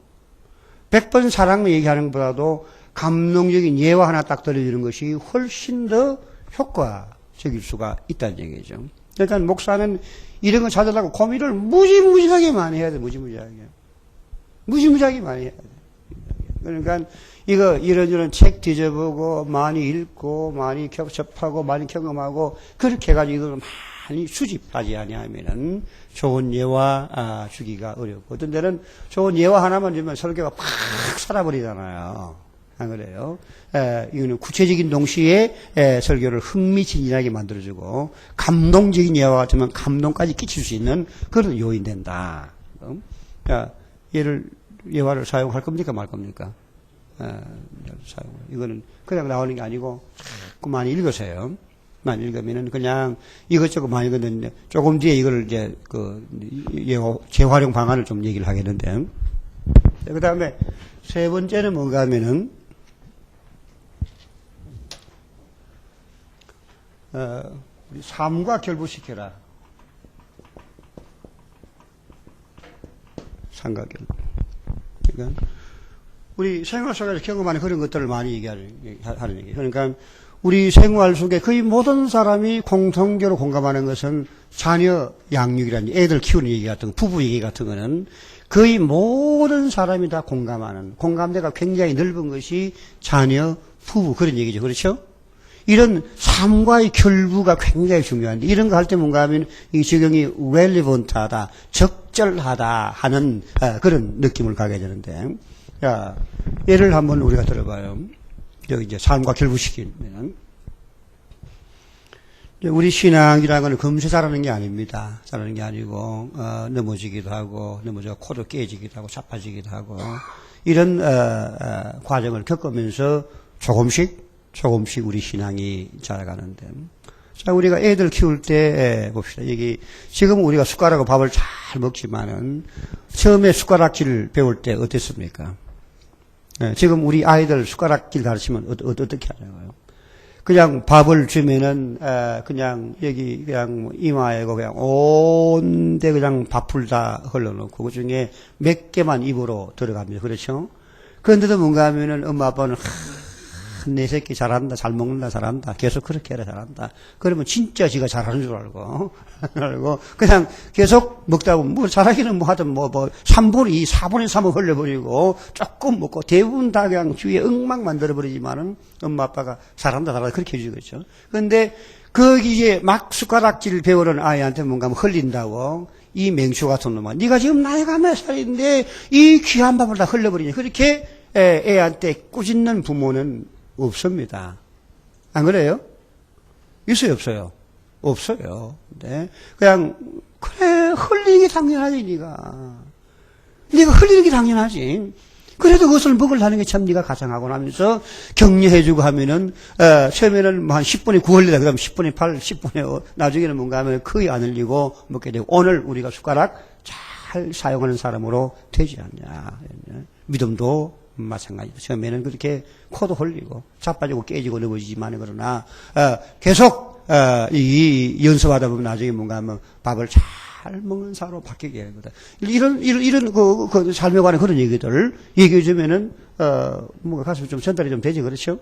100번 사랑을 얘기하는 것보다도, 감동적인 예화 하나 딱 들려주는 것이 훨씬 더 효과적일 수가 있다는 얘기죠. 그러니까 목사는 이런 거 찾으려고 고민을 무지무지하게 많이 해야 돼, 무지무지하게 많이 해야 돼. 그러니까 이거 이런저런 책 뒤져보고 많이 읽고 많이 접하고 많이 경험하고 그렇게 해가지고 이걸 많이 수집하지 아니하면은 좋은 예화 주기가 어렵고 어떤 데는 좋은 예화 하나만 주면 설교가 팍 살아버리잖아요. 안 그래요? 이거는 구체적인 동시에 설교를 흥미진진하게 만들어주고 감동적인 예화 같으면 감동까지 끼칠 수 있는 그런 요인 된다. 예화를 사용할 겁니까 말 겁니까? 이거는 그냥 나오는 게 아니고 조금 많이 읽으세요. 많이 읽으면은 그냥 이것저것 많이 읽었는데 조금 뒤에 이걸 이제 재활용 방안을 좀 얘기를 하겠는데 그 다음에 세 번째는 뭔가 하면은 우리 삶과 결부시켜라. 삶과 결부. 그러니까 우리 생활 속에서 경험하는 그런 것들을 많이 얘기하는 얘기. 그러니까 우리 생활 속에 거의 모든 사람이 공통적으로 공감하는 것은 자녀 양육이라는 애들 키우는 얘기 같은 거, 부부 얘기 같은 거는 거의 모든 사람이 다 공감하는 공감대가 굉장히 넓은 것이 자녀, 부부 그런 얘기죠. 그렇죠? 이런 삶과의 결부가 굉장히 중요한데 이런 거 할 때 뭔가 하면 이 적용이 relevant하다, 적절하다 하는 그런 느낌을 가게 되는데 자, 예를 한번 우리가 들어봐요. 여기 이제 삶과 결부시키면 우리 신앙이라는 건 금세 자라는 게 아닙니다. 자라는 게 아니고 넘어지기도 하고 넘어져 코도 깨지기도 하고 자빠지기도 하고 이런 과정을 겪으면서 조금씩 우리 신앙이 자라가는데, 자, 우리가 애들 키울 때 봅시다. 여기 지금 우리가 숟가락으로 밥을 잘 먹지만은 처음에 숟가락질 배울 때 어땠습니까? 지금 우리 아이들 숟가락질 가르치면 어떻게 하냐고요? 그냥 밥을 주면은 그냥 여기 그냥 이마에 그냥 온데 그냥 밥풀 다 흘러놓고 그 중에 몇 개만 입으로 들어갑니다. 그렇죠? 그런데도 뭔가 하면은 엄마 아빠는 내 새끼 잘한다, 잘 먹는다, 잘한다, 계속 그렇게 해라, 잘한다. 그러면 진짜 지가 잘하는 줄 알고 그냥 계속 먹다 보면 뭐 잘하기는 뭐 하든 뭐 3분의 2, 4분의 3을 흘려버리고 조금 먹고 대부분 다 그냥 주위에 엉망 만들어버리지만은 엄마 아빠가 잘한다, 잘한다 그렇게 해주겠죠. 그런데 거기에 막 숟가락질 배우는 아이한테 뭔가 흘린다고 이 맹수 같은 놈아, 네가 지금 나이가 몇 살인데 이 귀한 밥을 다 흘려버리냐, 그렇게 애한테 꾸짖는 부모는 없습니다. 안 그래요? 있어요, 없어요? 없어요. 네. 그냥, 그래, 흘리는 게 당연하지, 네가 흘리는 게 당연하지. 그래도 그것을 먹으려는 게 참 네가 가장하고 나면서 격려해주고 하면은, 처음에는 한 10분의 9 흘리다, 그 다음 10분의 8, 10분의 5, 나중에는 뭔가 하면 거의 안 흘리고 먹게 되고, 오늘 우리가 숟가락 잘 사용하는 사람으로 되지 않냐. 믿음도 마찬가지다. 처음에는 그렇게 코도 흘리고 자빠지고 깨지고 넘어지지만 그러나 계속 이 연습하다 보면 나중에 뭔가 하면 밥을 잘 먹는 사람으로 바뀌게 되거든. 이런 그 삶에 관한 그런 얘기들 얘기해 주면은 뭔가 가슴 좀 전달이 좀 되지, 그렇죠?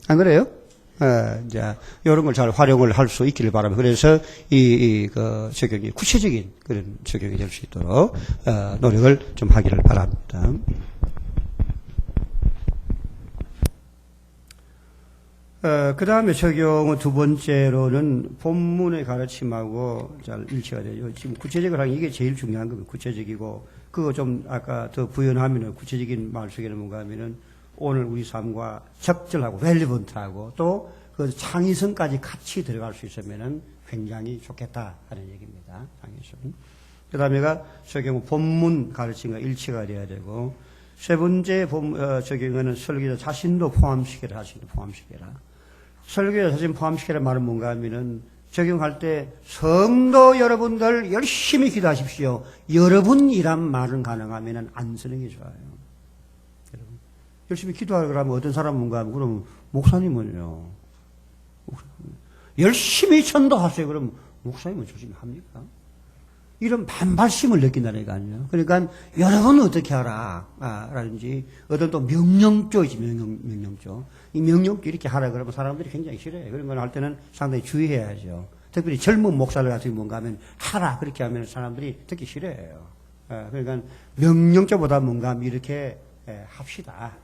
안 그래요? 이제 이런 걸 잘 활용을 할 수 있기를 바랍니다. 그래서 그 적용이 구체적인 그런 적용이 될 수 있도록 노력을 좀 하기를 바랍니다. 그 다음에 적용은 두 번째로는 본문의 가르침하고 잘 일치가 되죠. 지금 구체적으로 하는 이게 제일 중요한 겁니다. 구체적이고, 그거 좀 아까 더 부연하면은 구체적인 말 속에는 뭔가 하면은 오늘 우리 삶과 적절하고 relevant하고 또 그 창의성까지 같이 들어갈 수 있으면은 굉장히 좋겠다 하는 얘기입니다. 창의성. 그 다음에가 적용은 본문 가르침과 일치가 돼야 되고, 세 번째 적용은 설교자 자신도 포함시켜라, 자신도 포함시켜라. 설교자 자신 포함시켜라 말은 뭔가 하면은 적용할 때 성도 여러분들 열심히 기도하십시오. 여러분이란 말은 가능하면은 안 쓰는 게 좋아요. 여러분. 열심히 기도하라 그러면 어떤 사람은 뭔가 하면 그럼 목사님은요. 열심히 전도하세요. 그럼 목사님은 조심합니까? 이런 반발심을 느낀다는 거 아니에요. 그러니까 여러분은 어떻게 하라 라든지 어떤 또 명령조이지, 명령조. 이 명령조 이렇게 하라 그러면 사람들이 굉장히 싫어해요. 그런 걸 할 때는 상당히 주의해야죠. 특별히 젊은 목사들 같은 게 뭔가 하면 하라 그렇게 하면 사람들이 듣기 싫어해요. 그러니까 명령조보다 뭔가 하면 이렇게 합시다.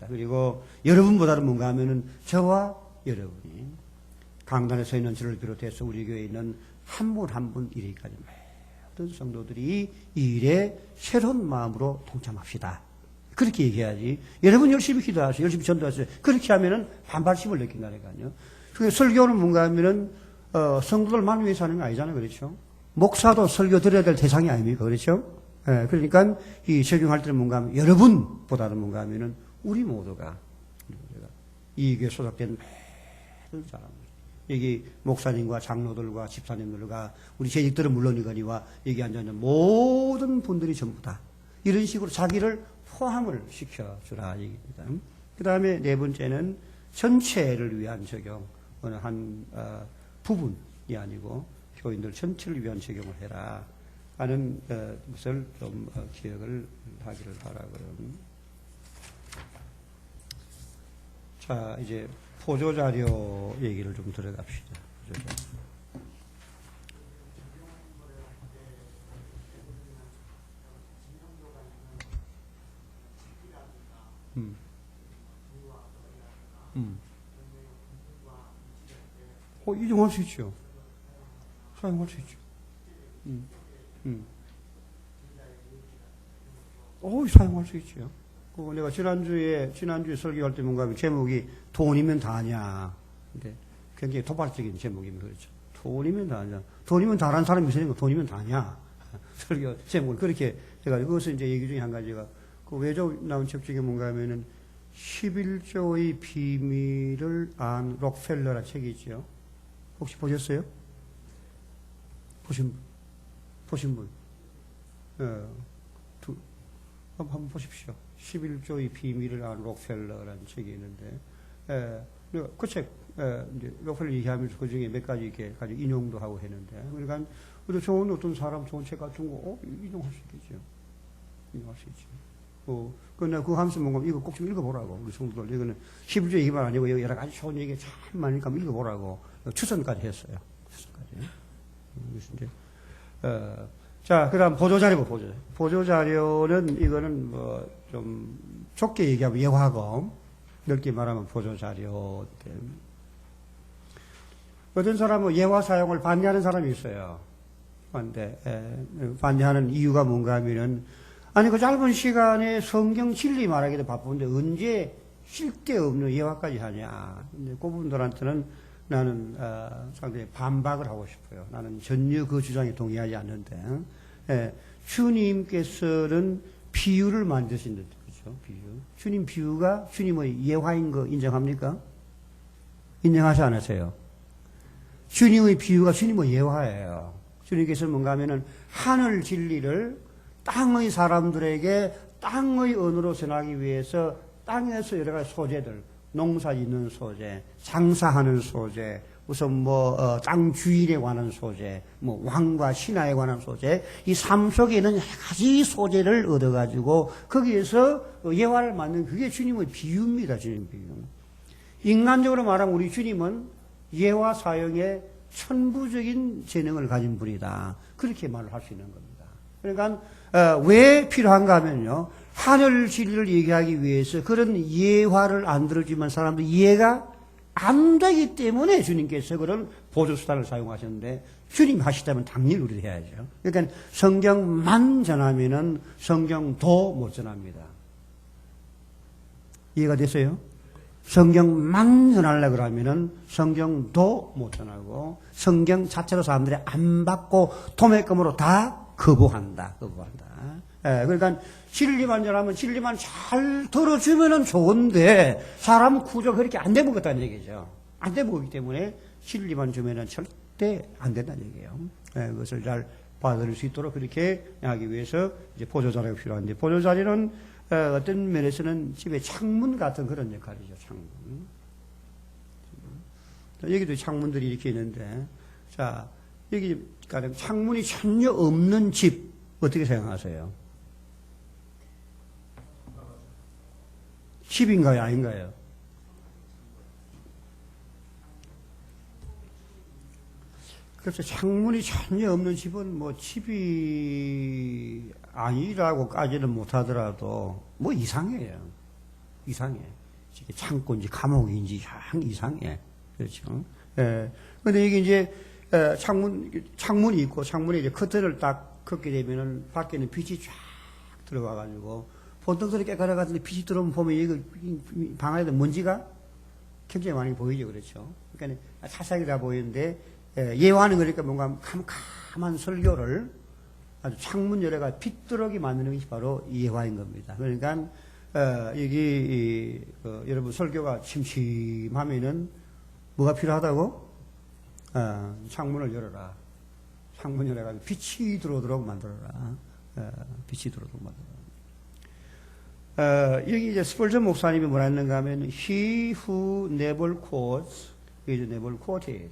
그리고 여러분보다는 뭔가 하면은 저와 여러분이 강단에 서 있는 저를 비롯해서 우리 교회에 있는 한 분 한 분 이래까지 모든 성도들이 이 일에 새로운 마음으로 동참합시다. 그렇게 얘기해야지. 여러분 열심히 기도하세요. 열심히 전도하세요. 그렇게 하면은 반발심을 느낀다니까요. 그 설교는 뭔가 하면은 성도들만 위해서 하는 거 아니잖아요. 그렇죠? 목사도 설교 드려야 될 대상이 아닙니까? 그렇죠? 그러니까 이 적용할 때는 뭔가 하면 여러분보다는 뭔가 하면은 우리 모두가 이 교회에 소속된 모든 사람, 여기 목사님과 장로들과 집사님들과 우리 재직들은 물론이거니와 여기 앉아있는 모든 분들이 전부 다 이런 식으로 자기를 포함을 시켜주라 얘기입니다. 그 다음에 네 번째는 전체를 위한 적용, 어느 한 부분이 아니고 교인들 전체를 위한 적용을 해라 하는 것을 좀 기억을 하기를 바라고요. 자, 이제 보조자료 얘기를 좀 들어갑시다. 보조자료. 이용할 수 있죠. 사용할 수 있죠. 사용할 수 있죠. 내가 지난주에 설교할 때 뭔가 제목이 돈이면 다냐. 근데 굉장히 도발적인 제목입니다. 그렇죠. 돈이면 다냐. 돈이면 다라는 사람이 있으니까 돈이면 다냐. 설교 제목을 그렇게 해가지고 그것은 이제 얘기 중에 한 가지가 그 외조 나온 책 중에 뭔가 하면은 11조의 비밀을 안 록펠러라 책이 있죠. 혹시 보셨어요? 보신 분? 한번 보십시오. 11조의 비밀을 안 록펠러라는 책이 있는데, 그 책, 이제 록펠러 얘기하면서 그 중에 몇 가지 이렇게 가지고 인용도 하고 했는데, 그러니까, 좋은 어떤 사람 좋은 책 같은 거, 인용할 수 있겠죠. 인용할 수 있죠. 내가 그거 하면서 뭔가 이거 꼭 좀 읽어보라고. 우리 성도들. 이거는 11조 얘기만 아니고 여러 가지 좋은 얘기 참 많으니까 읽어보라고. 추천까지 했어요. 추천까지. 그래서 이제, 자, 그 다음 보조자료, 보조자료는 이거는 뭐 좀 좁게 얘기하면 예화금, 넓게 말하면 보조자료. 어떤 사람은 예화 사용을 반대하는 사람이 있어요. 반대하는 이유가 뭔가 하면은, 아니, 그 짧은 시간에 성경 진리 말하기도 바쁜데 언제 쓸데없는 예화까지 하냐. 근데 그분들한테는 나는, 상당히 반박을 하고 싶어요. 나는 전혀 그 주장에 동의하지 않는데, 주님께서는 비유를 만드신 듯, 그렇죠? 비유. 주님 비유가 주님의 예화인 거 인정합니까? 인정하지 않으세요? 주님의 비유가 주님의 예화예요. 주님께서 뭔가 하면은 하늘 진리를 땅의 사람들에게 땅의 언어로 전하기 위해서 땅에서 여러 가지 소재들, 농사 짓는 소재, 장사하는 소재, 우선 땅 주인에 관한 소재, 왕과 신하에 관한 소재, 이 삶 속에 있는 여러 가지 소재를 얻어가지고 거기에서 예화를 만든 그게 주님의 비유입니다, 주님 비유. 인간적으로 말하면 우리 주님은 예화 사용에 천부적인 재능을 가진 분이다. 그렇게 말을 할 수 있는 겁니다. 그러니까, 왜 필요한가 하면요. 하늘 진리를 얘기하기 위해서 그런 예화를 안 들어주면 사람들 이해가 안 되기 때문에 주님께서 그런 보조수단을 사용하셨는데 주님 하시다면 당연히 우리도 해야죠. 그러니까 성경만 전하면은 성경도 못 전합니다. 이해가 됐어요? 성경만 전하려고 그러면은 성경도 못 전하고 성경 자체로 사람들이 안 받고 도매금으로 다 거부한다. 그러니까 진리만 전하면 진리만 잘 들어주면은 좋은데 사람 구조가 그렇게 안 되는 것다는 얘기죠. 안 되는 거기 때문에 진리만 주면은 절대 안 된다는 얘기예요. 그것을 잘 받아들일 수 있도록 그렇게 하기 위해서 이제 보조자료가 필요한데 보조자료는 어떤 면에서는 집에 창문 같은 그런 역할이죠. 창문. 여기도 창문들이 이렇게 있는데 자 여기 가령 창문이 전혀 없는 집 어떻게 생각하세요? 집인가요? 아닌가요? 그래서 창문이 전혀 없는 집은 집이 아니라고까지는 못하더라도 이상해요. 이상해. 창고인지 감옥인지 이상해. 그렇죠. 근데 이게 이제 창문이 있고 창문에 이제 커튼을 딱 걷게 되면은 밖에는 빛이 쫙 들어와가지고 본통선이 깨끗해 같은데 빛이 들어오면 보면 이거 방 안에도 먼지가 굉장히 많이 보이죠. 그렇죠. 그러니까 자세하게 다 보이는데 예화는 그러니까 뭔가 캄캄한 설교를 아주 창문 열애가 빛 들어오게 만드는 것이 바로 예화인 겁니다. 그러니까 여기 여러분 설교가 침침하면은 뭐가 필요하다고? 창문을 열어라. 창문 열어가지고 빛이 들어오도록 만들어라. 빛이 들어오도록 만들어라. 여기 이제 스펄전 목사님이 뭐라 했는가 하면 He who never quotes is never quoted.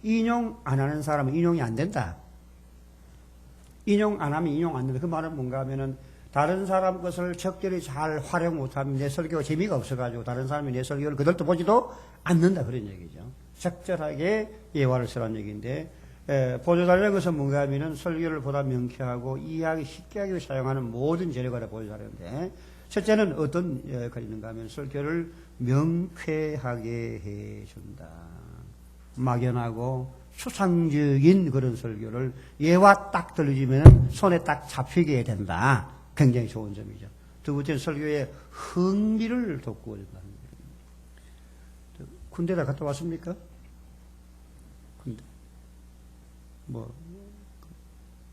인용 안 하는 사람은 인용이 안 된다. 인용 안 하면 인용 안 된다. 그 말은 뭔가 하면은 다른 사람 것을 적절히 잘 활용 못하면 내 설교가 재미가 없어가지고 다른 사람이 내 설교를 그들도 보지도 않는다. 그런 얘기죠. 적절하게 예화를 쓰라는 얘기인데 보조자료라는 것은 뭔가 하면은 설교를 보다 명쾌하고 이해하기 쉽게 하기 위해 사용하는 모든 재료가 다 보조자료인데 첫째는 어떤 역할이 있는가 하면 설교를 명쾌하게 해준다. 막연하고 추상적인 그런 설교를 예화 딱 들려주면 손에 딱 잡히게 된다. 굉장히 좋은 점이죠. 두 번째는 설교에 흥미를 돋구어야 된다는 거예요. 군대다 갔다 왔습니까? 군대. 뭐,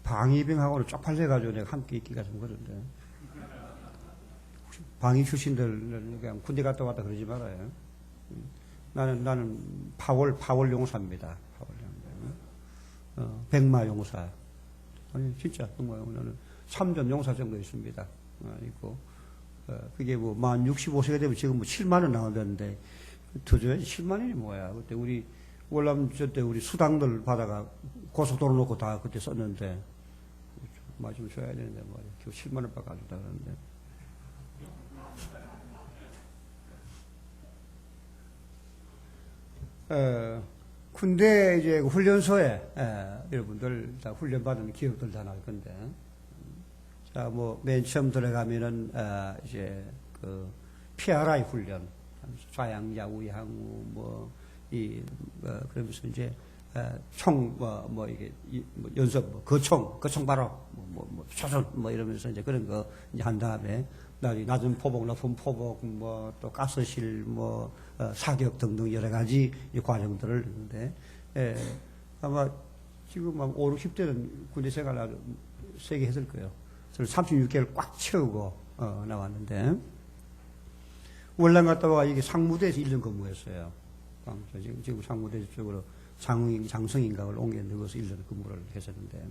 방위병하고는 쪽팔려가지고 내가 함께 있기가 좀 그런데. 방위 출신들 그냥 군대 갔다 왔다 그러지 말아요. 나는 파월 용사입니다. 파월 용사. 백마 용사. 아니, 진짜, 백마 용사는 3전 용사 정도 있습니다. 있고, 그게 뭐, 만 65세가 되면 지금 뭐 7만원 나오는데, 터져야지 7만원이 뭐야. 그때 우리, 월남, 저때 우리 수당들 받아가 고속도로 놓고 다 그때 썼는데, 좀 줘야 되는데, 뭐, 겨우 7만원밖에 안 준다 그러는데. 군대 이제 훈련소에 여러분들 다 훈련받은 기억들 다 날 건데, 자, 뭐, 맨 처음 들어가면은, 이제, PRI 훈련, 좌양자, 우양우, 뭐, 그러면서 이제, 이게, 연습, 거총 바로, 초전, 이러면서 이제 그런 거 이제 한 다음에, 낮은 포복, 높은 포복, 또 가스실, 사격 등등 여러 가지 이 과정들을 했는데, 아마 지금 막 5, 60대는 군대 생활을 아주 세게 했을 거예요. 저는 36개월 꽉 채우고, 나왔는데, 월남 갔다 와 이게 상무대에서 1년 근무했어요. 지금 상무대 쪽으로 장성인가를 옮겨 넣어서 1년 근무를 했었는데,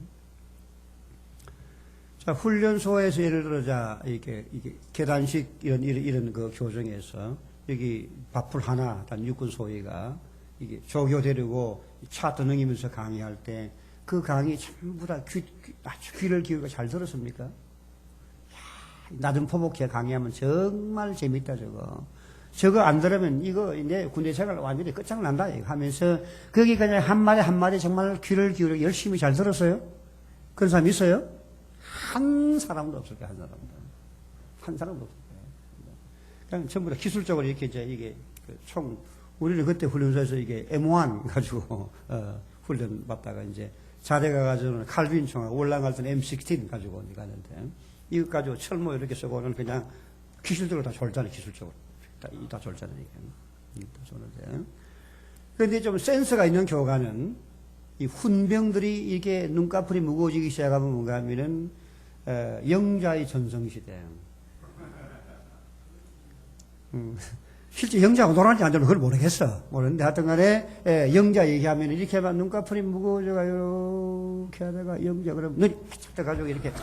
자, 훈련소에서 예를 들어, 이게 계단식 이런 그 교정에서, 여기 밥풀 하나, 단 육군 소위가, 이게 조교 데리고 차 떠넘기면서 강의할 때, 그 강의 전부 다 아주 귀를 기울여 잘 들었습니까? 야, 낮은 포복해 강의하면 정말 재밌다, 저거. 저거 안 들으면 이거 내 군대 생활 완전히 끝장난다, 이거 하면서, 거기 그냥 한마디 정말 귀를 기울여 열심히 잘 들었어요? 그런 사람 있어요? 한 사람도 없을 거예요, 한 사람도 없을 거예요. 그냥 전부 다 기술적으로 이렇게 이게 우리는 그때 훈련소에서 이게 M1 가지고, 훈련 받다가 이제 자대 가가지고는 칼빈 총하고 올라갈 때는 M16 가지고 가는데, 이거 가지고 철모 이렇게 쓰고는 그냥 기술적으로 다 졸잖아요, 기술적으로. 다 졸잖아요, 이게. 다 졸는데. 그런데 좀 센스가 있는 교관은 이 훈병들이 이게 눈꺼풀이 무거워지기 시작하면 뭔가 하면은, 영자의 전성시대. 실제 영자하고 놀았는지 안 놀았는지 그걸 모르겠어. 모르는데 하여튼 간에, 영자 얘기하면 이렇게 하면 눈꺼풀이 무거워져가, 이렇게 하다가 영자 그러면 눈이 바짝 떠가지고 이렇게,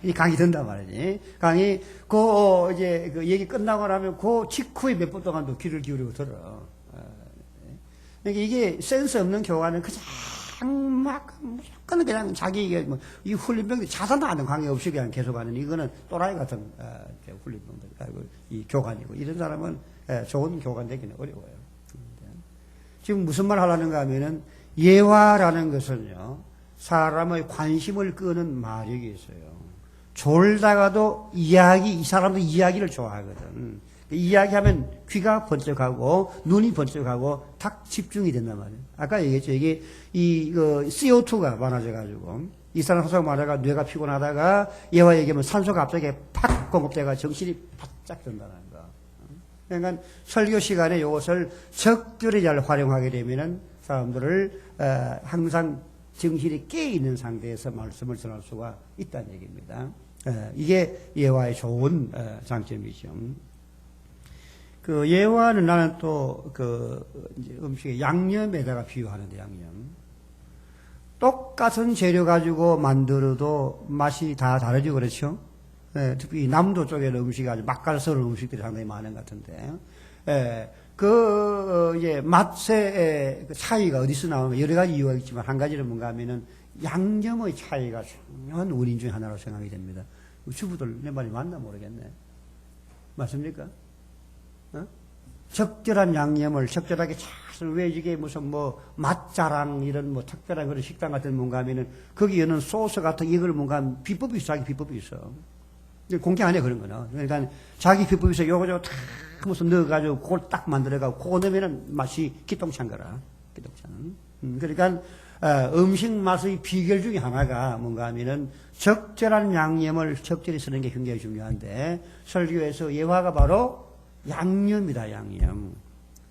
이 강의 든단 말이지. 강의, 이제 그 얘기 끝나고 나면 그 직후에 몇 분 동안도 귀를 기울이고 들어. 그러니까 이게 센스 없는 교관은 그냥 무조건 그냥 자기 이 훈련병들이 자산도 하는 관계 없이 그냥 계속하는 이거는 또라이 같은 훈련병들, 이 교관이고 이런 사람은 좋은 교관 되기는 어려워요. 지금 무슨 말 하려는가 하면은 예화라는 것은요 사람의 관심을 끄는 마력이 있어요. 졸다가도 이 사람도 이야기를 좋아하거든. 이야기하면 귀가 번쩍하고 눈이 번쩍하고 딱 집중이 된단 말이에요. 아까 얘기했죠. 이게 CO2가 많아져가지고 이 사람 소속 많아가 뇌가 피곤하다가 얘와 얘기하면 산소가 갑자기 팍 공급돼가 정신이 바짝 든다는 거. 그러니까 설교 시간에 이것을 적절히 잘 활용하게 되면은 사람들을 항상 정신이 깨 있는 상태에서 말씀을 전할 수가 있다는 얘기입니다. 이게 예화의 좋은 장점이죠. 그 예화는 나는 또 음식의 양념에다가 비유하는데 양념. 똑같은 재료 가지고 만들어도 맛이 다 다르죠, 그렇죠? 특히 남도 쪽에는 음식이 아주 맛깔스러운 음식들이 상당히 많은 것 같은데, 이제 맛의 차이가 어디서 나오는가 여러 가지 이유가 있지만 한 가지는 뭔가 하면은 양념의 차이가 중요한 원인 중에 하나로 생각이 됩니다. 주부들 내 말이 맞나 모르겠네. 맞습니까? 적절한 양념을 적절하게 잘, 왜 이게 무슨 맛자랑 이런 특별한 그런 식당 같은 뭔가 하면은 거기 여는 소스 같은 이걸 뭔가 비법이 있어, 자기 비법이 있어. 공개 안 해, 그런 거는. 그러니까 자기 비법이 있어, 요거 다 무슨 넣어가지고 그걸 딱 만들어가고 그거 넣으면은 맛이 기똥찬 거라. 기똥찬. 그러니까, 음식 맛의 비결 중에 하나가 뭔가 하면은 적절한 양념을 적절히 쓰는 게 굉장히 중요한데 설교에서 예화가 바로 양념이다, 양념.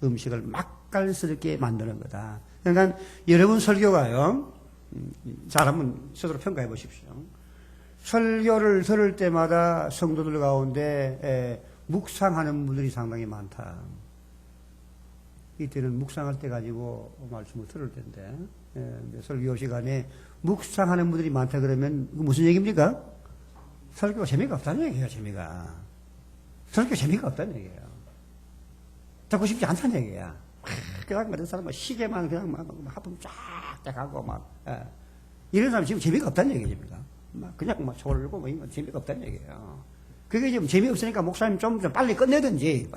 음식을 맛깔스럽게 만드는 거다. 그러니까 여러분 설교가요, 잘 한번 스스로 평가해 보십시오. 설교를 들을 때마다 성도들 가운데 묵상하는 분들이 상당히 많다. 이때는 묵상할 때 가지고 말씀을 들을 텐데, 설교 시간에 묵상하는 분들이 많다 그러면 무슨 얘기입니까? 설교가 재미가 없다는 얘기예요, 재미가. 설교 재미가 없다는 얘기예요. 듣고 싶지 않다는 얘기야. 그냥 그런 사람은 시계만 그냥 막 하품 쫙쫙 하고 막, 이런 사람 지금 재미가 없다는 얘기입니다. 그냥 막 졸고 뭐 이런 재미가 없다는 얘기예요. 그게 지금 재미없으니까 목사님 좀 빨리 끝내든지.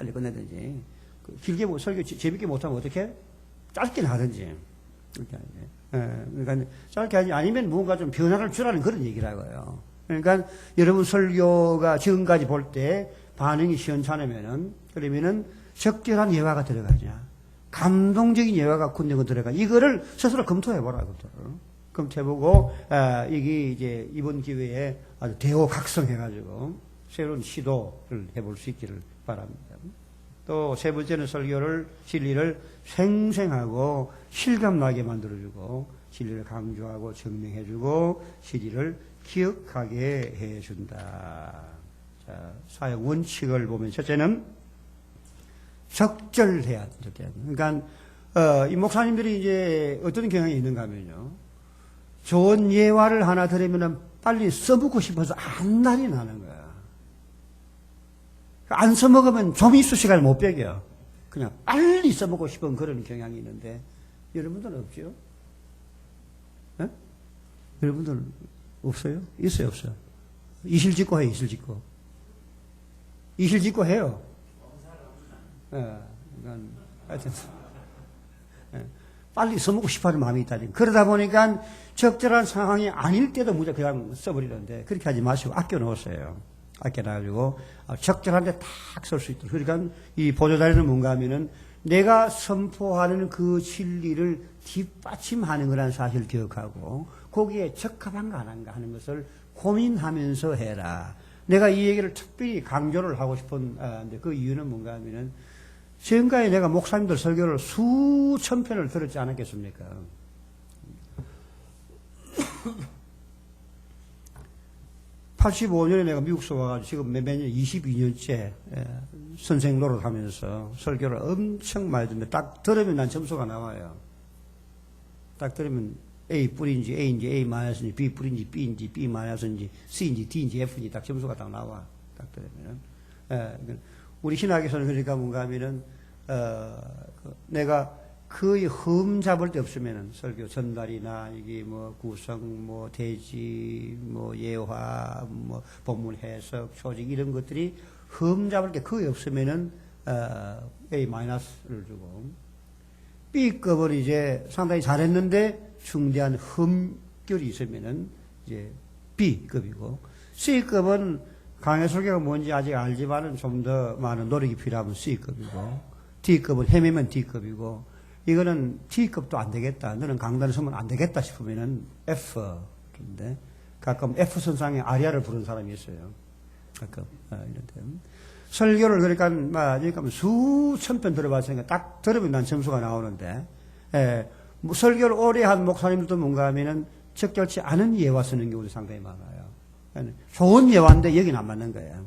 길게 뭐 설교 재밌게 못하면 어떻게? 짧게 하든지. 그러니까 짧게 하지 아니면 뭔가 좀 변화를 주라는 그런 얘기라고요. 그러니까 여러분 설교가 지금까지 볼 때 반응이 시원찮으면은 그러면은 적절한 예화가 들어가냐, 감동적인 예화가 군대가 들어가. 이거를 스스로 검토해보라, 검토해보고 이게 이제 이번 기회에 아주 대호각성해가지고 새로운 시도를 해볼 수 있기를 바랍니다. 또 세 번째는 설교를, 진리를 생생하고 실감나게 만들어주고, 진리를 강조하고 증명해주고, 진리를 기억하게 해준다. 자, 사역 원칙을 보면 첫째는 적절해야 돼. 그러니까 이 목사님들이 이제 어떤 경향이 있는가 하면요, 좋은 예화를 하나 들으면 빨리 써먹고 싶어서 안달이 나는 거야. 안 써먹으면 좀 있을 시간을 못 배겨. 그냥 빨리 써먹고 싶은 그런 경향이 있는데, 여러분들은 없죠? 네? 여러분들 없어요? 있어요, 없어요? 이실직고 해요, 이실직고. 이실직고 해요. 하여튼, 빨리 써먹고 싶어 하는 마음이 있다니. 그러다 보니까 적절한 상황이 아닐 때도 무조건 그냥 써버리는데, 그렇게 하지 마시고 아껴 놓으세요. 아껴놔가지고 적절한 데 탁 쓸 수 있도록. 그러니까 이 보조자리는 뭔가 하면은 내가 선포하는 그 진리를 뒷받침하는 거라는 사실을 기억하고 거기에 적합한가 안 한가 하는 것을 고민하면서 해라. 내가 이 얘기를 특별히 강조를 하고 싶은 그 이유는 뭔가 하면은 지금까지 내가 목사님들 설교를 수천 편을 들었지 않았겠습니까? 85년에 내가 미국서 와가지고 지금 몇 년, 22년째 선생 노릇하면서 설교를 엄청 많이 듣는데 딱 들으면 난 점수가 나와요. 딱 들으면 A 뿌리인지 A인지 A 마이너스인지 B 뿌리인지 B인지 B 마이너스인지 C인지 D인지 F인지 딱 점수가 딱 나와. 딱 들으면. 우리 신학에서는 그러니까 뭔가 하면은 내가 거의 흠 잡을 데 없으면은 설교 전달이나 이게 뭐 구성, 뭐 대지, 뭐 예화, 뭐 본문 해석, 조직 이런 것들이 흠 잡을 게 거의 없으면은 A 마이너스를 주고, B급은 이제 상당히 잘했는데 중대한 흠결이 있으면은 이제 B급이고, C급은 강의 설교가 뭔지 아직 알지만은 좀 더 많은 노력이 필요하면 C급이고, D급은 헤매면 D급이고, 이거는 T급도 안 되겠다, 너는 강단을 서면 안 되겠다 싶으면은 F인데, 가끔 F 선상에 아리아를 부른 사람이 있어요. 가끔, 이런데. 설교를 그러니까 수천 편 들어봤으니까 딱 들으면 난 점수가 나오는데, 뭐 설교를 오래 한 목사님들도 뭔가 하면은 적절치 않은 예화 쓰는 경우도 상당히 많아요. 좋은 예화인데 여기는 안 맞는 거예요.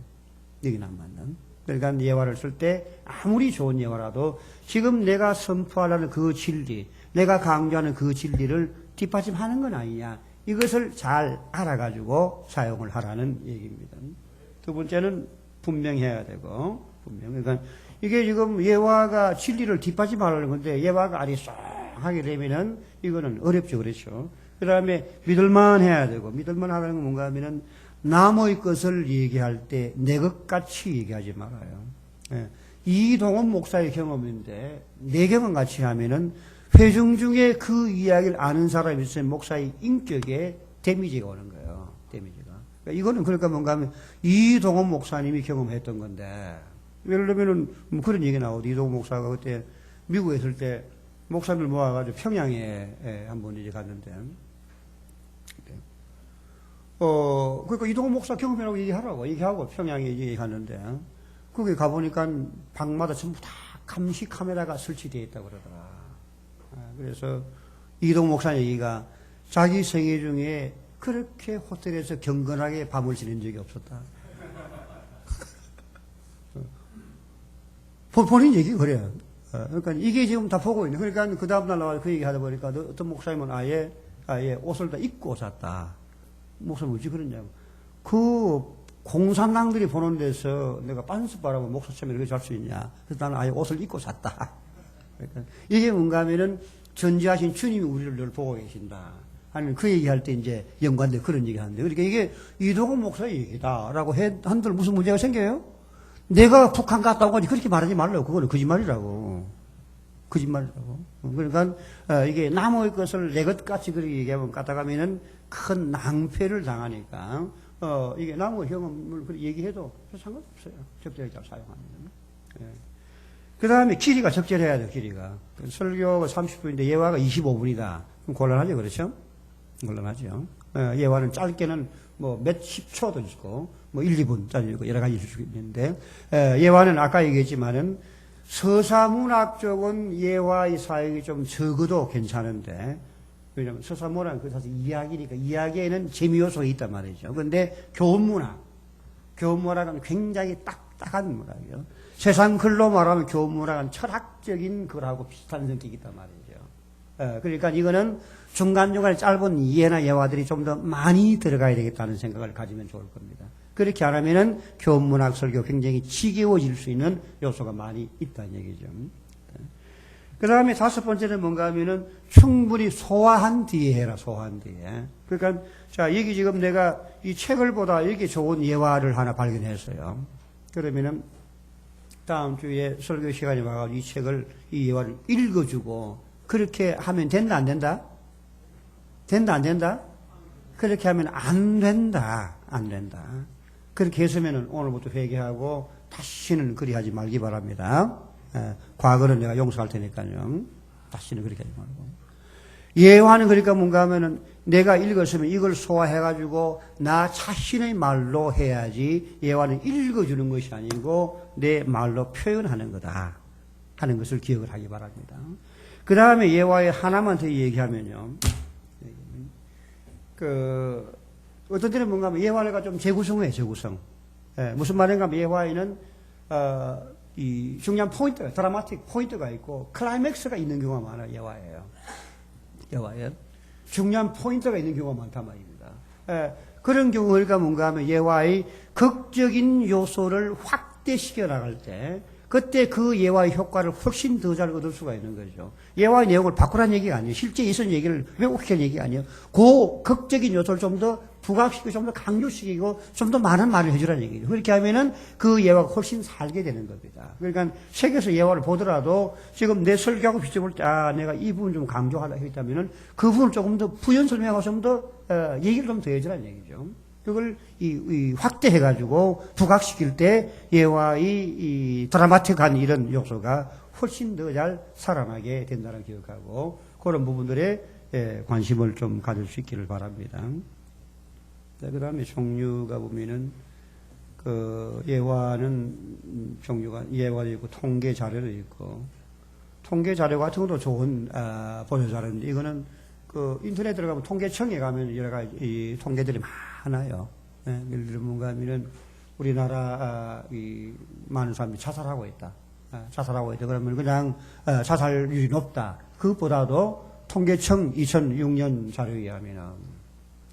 여기는 안 맞는. 그러니까 예화를 쓸 때 아무리 좋은 예화라도 지금 내가 선포하려는 그 진리, 내가 강조하는 그 진리를 뒷받침하는 건 아니냐, 이것을 잘 알아가지고 사용을 하라는 얘기입니다. 두 번째는 분명해야 되고, 그러니까 이게 지금 예화가 진리를 뒷받침하려는 건데 예화가 아리송하게 되면은 이거는 어렵죠, 그렇죠. 그 다음에 믿을만 해야 되고, 믿을만 하다는 건 뭔가 하면은 남의 것을 얘기할 때 내 것 같이 얘기하지 말아요. 이동원 목사의 경험인데 내 경험 같이 하면은 회중 중에 그 이야기를 아는 사람이 있으면 목사의 인격에 데미지가 오는 거예요. 데미지가. 그러니까 이거는 그러니까 뭔가 하면 이동원 목사님이 경험했던 건데, 예를 들면은 뭐 그런 얘기 나오고, 이동원 목사가 그때 미국에 있을 때 목사님을 모아가지고 평양에 한번 이제 갔는데, 그러니까 이동훈 목사 경험이라고 얘기하고 평양에 이제 갔는데, 거기 가보니까 방마다 전부 다 감시 카메라가 설치되어 있다고 그러더라. 그래서 이동훈 목사 얘기가 자기 생애 중에 그렇게 호텔에서 경건하게 밤을 지낸 적이 없었다. 본인 얘기 그래요. 그러니까 이게 지금 다 보고 있는. 그러니까 그 다음날 나와서 그 얘기 하다 보니까 어떤 목사님은 아예 옷을 다 입고 잤다. 목사님 어찌 그러냐고. 그 공산당들이 보는 데서 내가 빤스 바라고 목사처럼 이렇게 잘 수 있냐. 그래서 나는 아예 옷을 입고 잤다. 그러니까 이게 뭔가 하면은 전지하신 주님이 우리를 늘 보고 계신다. 아니면 그 얘기할 때 이제 연관돼 그런 얘기 하는데. 그러니까 이게 이동훈 목사의 얘기다라고 한들 무슨 문제가 생겨요? 내가 북한 갔다 온 거지 그렇게 말하지 말라고. 그거는 거짓말이라고. 거짓말이라고. 그러니까 이게 남의 것을 내 것 같이 그렇게 얘기하면 까다가면은 큰 낭패를 당하니까 이게 남의 경험을 그렇게 얘기해도 상관없어요. 적절히 잘 사용하면. 예. 그 다음에 길이가 적절해야 돼요. 길이가. 설교가 30분인데 예화가 25분이다. 그럼 곤란하죠. 그렇죠? 곤란하죠. 예화는 짧게는 뭐 몇 10초도 있고 뭐 1, 2분짜리 있고 여러 가지 있을 수 있는데 예화는 아까 얘기했지만은 서사문학 쪽은 예화의 사용이 좀 적어도 괜찮은데 왜냐하면 서사문학은 그 사실 이야기니까 이야기에는 재미 요소가 있단 말이죠. 그런데 교훈문학은 굉장히 딱딱한 문학이에요. 세상 글로 말하면 교훈문학은 철학적인 글하고 비슷한 성격이 있단 말이죠. 그러니까 이거는 중간중간에 짧은 이해나 예화들이 좀 더 많이 들어가야 되겠다는 생각을 가지면 좋을 겁니다. 그렇게 안 하면은 교훈문학 설교 굉장히 지겨워질 수 있는 요소가 많이 있다는 얘기죠. 그 다음에 다섯 번째는 뭔가 하면은 충분히 소화한 뒤에 해라, 소화한 뒤에. 그러니까, 자, 여기 지금 내가 이 책을 보다 여기 좋은 예화를 하나 발견했어요. 그러면은 다음 주에 설교 시간에 와가지고 이 책을, 이 예화를 읽어주고 그렇게 하면 된다, 안 된다? 된다, 안 된다? 그렇게 하면 안 된다, 안 된다. 그렇게 했으면 오늘부터 회개하고 다시는 그리 하지 말기 바랍니다. 과거는 내가 용서할 테니까요. 다시는 그렇게 하지 말고. 예화는 그러니까 뭔가 하면은 내가 읽었으면 이걸 소화해가지고 나 자신의 말로 해야지 예화는 읽어주는 것이 아니고 내 말로 표현하는 거다 하는 것을 기억을 하기 바랍니다. 그 다음에 예화에 하나만 더 얘기하면요. 어떤 때는 뭔가 하면 예화가 좀 재구성해, 재구성. 무슨 말인가 하면 예화에는, 이 중요한 포인트, 드라마틱 포인트가 있고, 클라이맥스가 있는 경우가 많아요, 예화예요. 예화에. 중요한 포인트가 있는 경우가 많단 말입니다. 그런 경우가 뭔가 하면 예화의 극적인 요소를 확대시켜 나갈 때, 그때 그 예화의 효과를 훨씬 더 잘 얻을 수가 있는 거죠. 예화의 내용을 바꾸라는 얘기가 아니에요. 실제 있은 얘기를 왜곡시키는 얘기가 아니에요. 그 극적인 요소를 좀 더 부각시키고 좀 더 강조시키고 좀 더 많은 말을 해주라는 얘기죠. 그렇게 하면은 그 예화가 훨씬 살게 되는 겁니다. 그러니까 책에서 예화를 보더라도 지금 내 설교하고 비춰볼 때, 내가 이 부분 좀 강조하려 했다면은 그 부분을 조금 더 부연 설명하고 좀 더, 얘기를 좀 더 해주라는 얘기죠. 그걸 확대해가지고 부각시킬 때 예화의 이 드라마틱한 이런 요소가 훨씬 더 잘 살아나게 된다는 기억하고 그런 부분들에 관심을 좀 가질 수 있기를 바랍니다. 그 다음에 종류가 보면은 그 예화는 종류가 예화도 있고 통계 자료도 있고 통계 자료 같은 것도 좋은 보조 자료인데 이거는 그 인터넷 들어가면 통계청에 가면 여러 가지 이 통계들이 많아요. 예를 들면 뭔가 하면은 우리나라 이 많은 사람들이 자살하고 있다. 자살하고 있다. 그러면 그냥 자살률이 높다. 그것보다도 통계청 2006년 자료에 의하면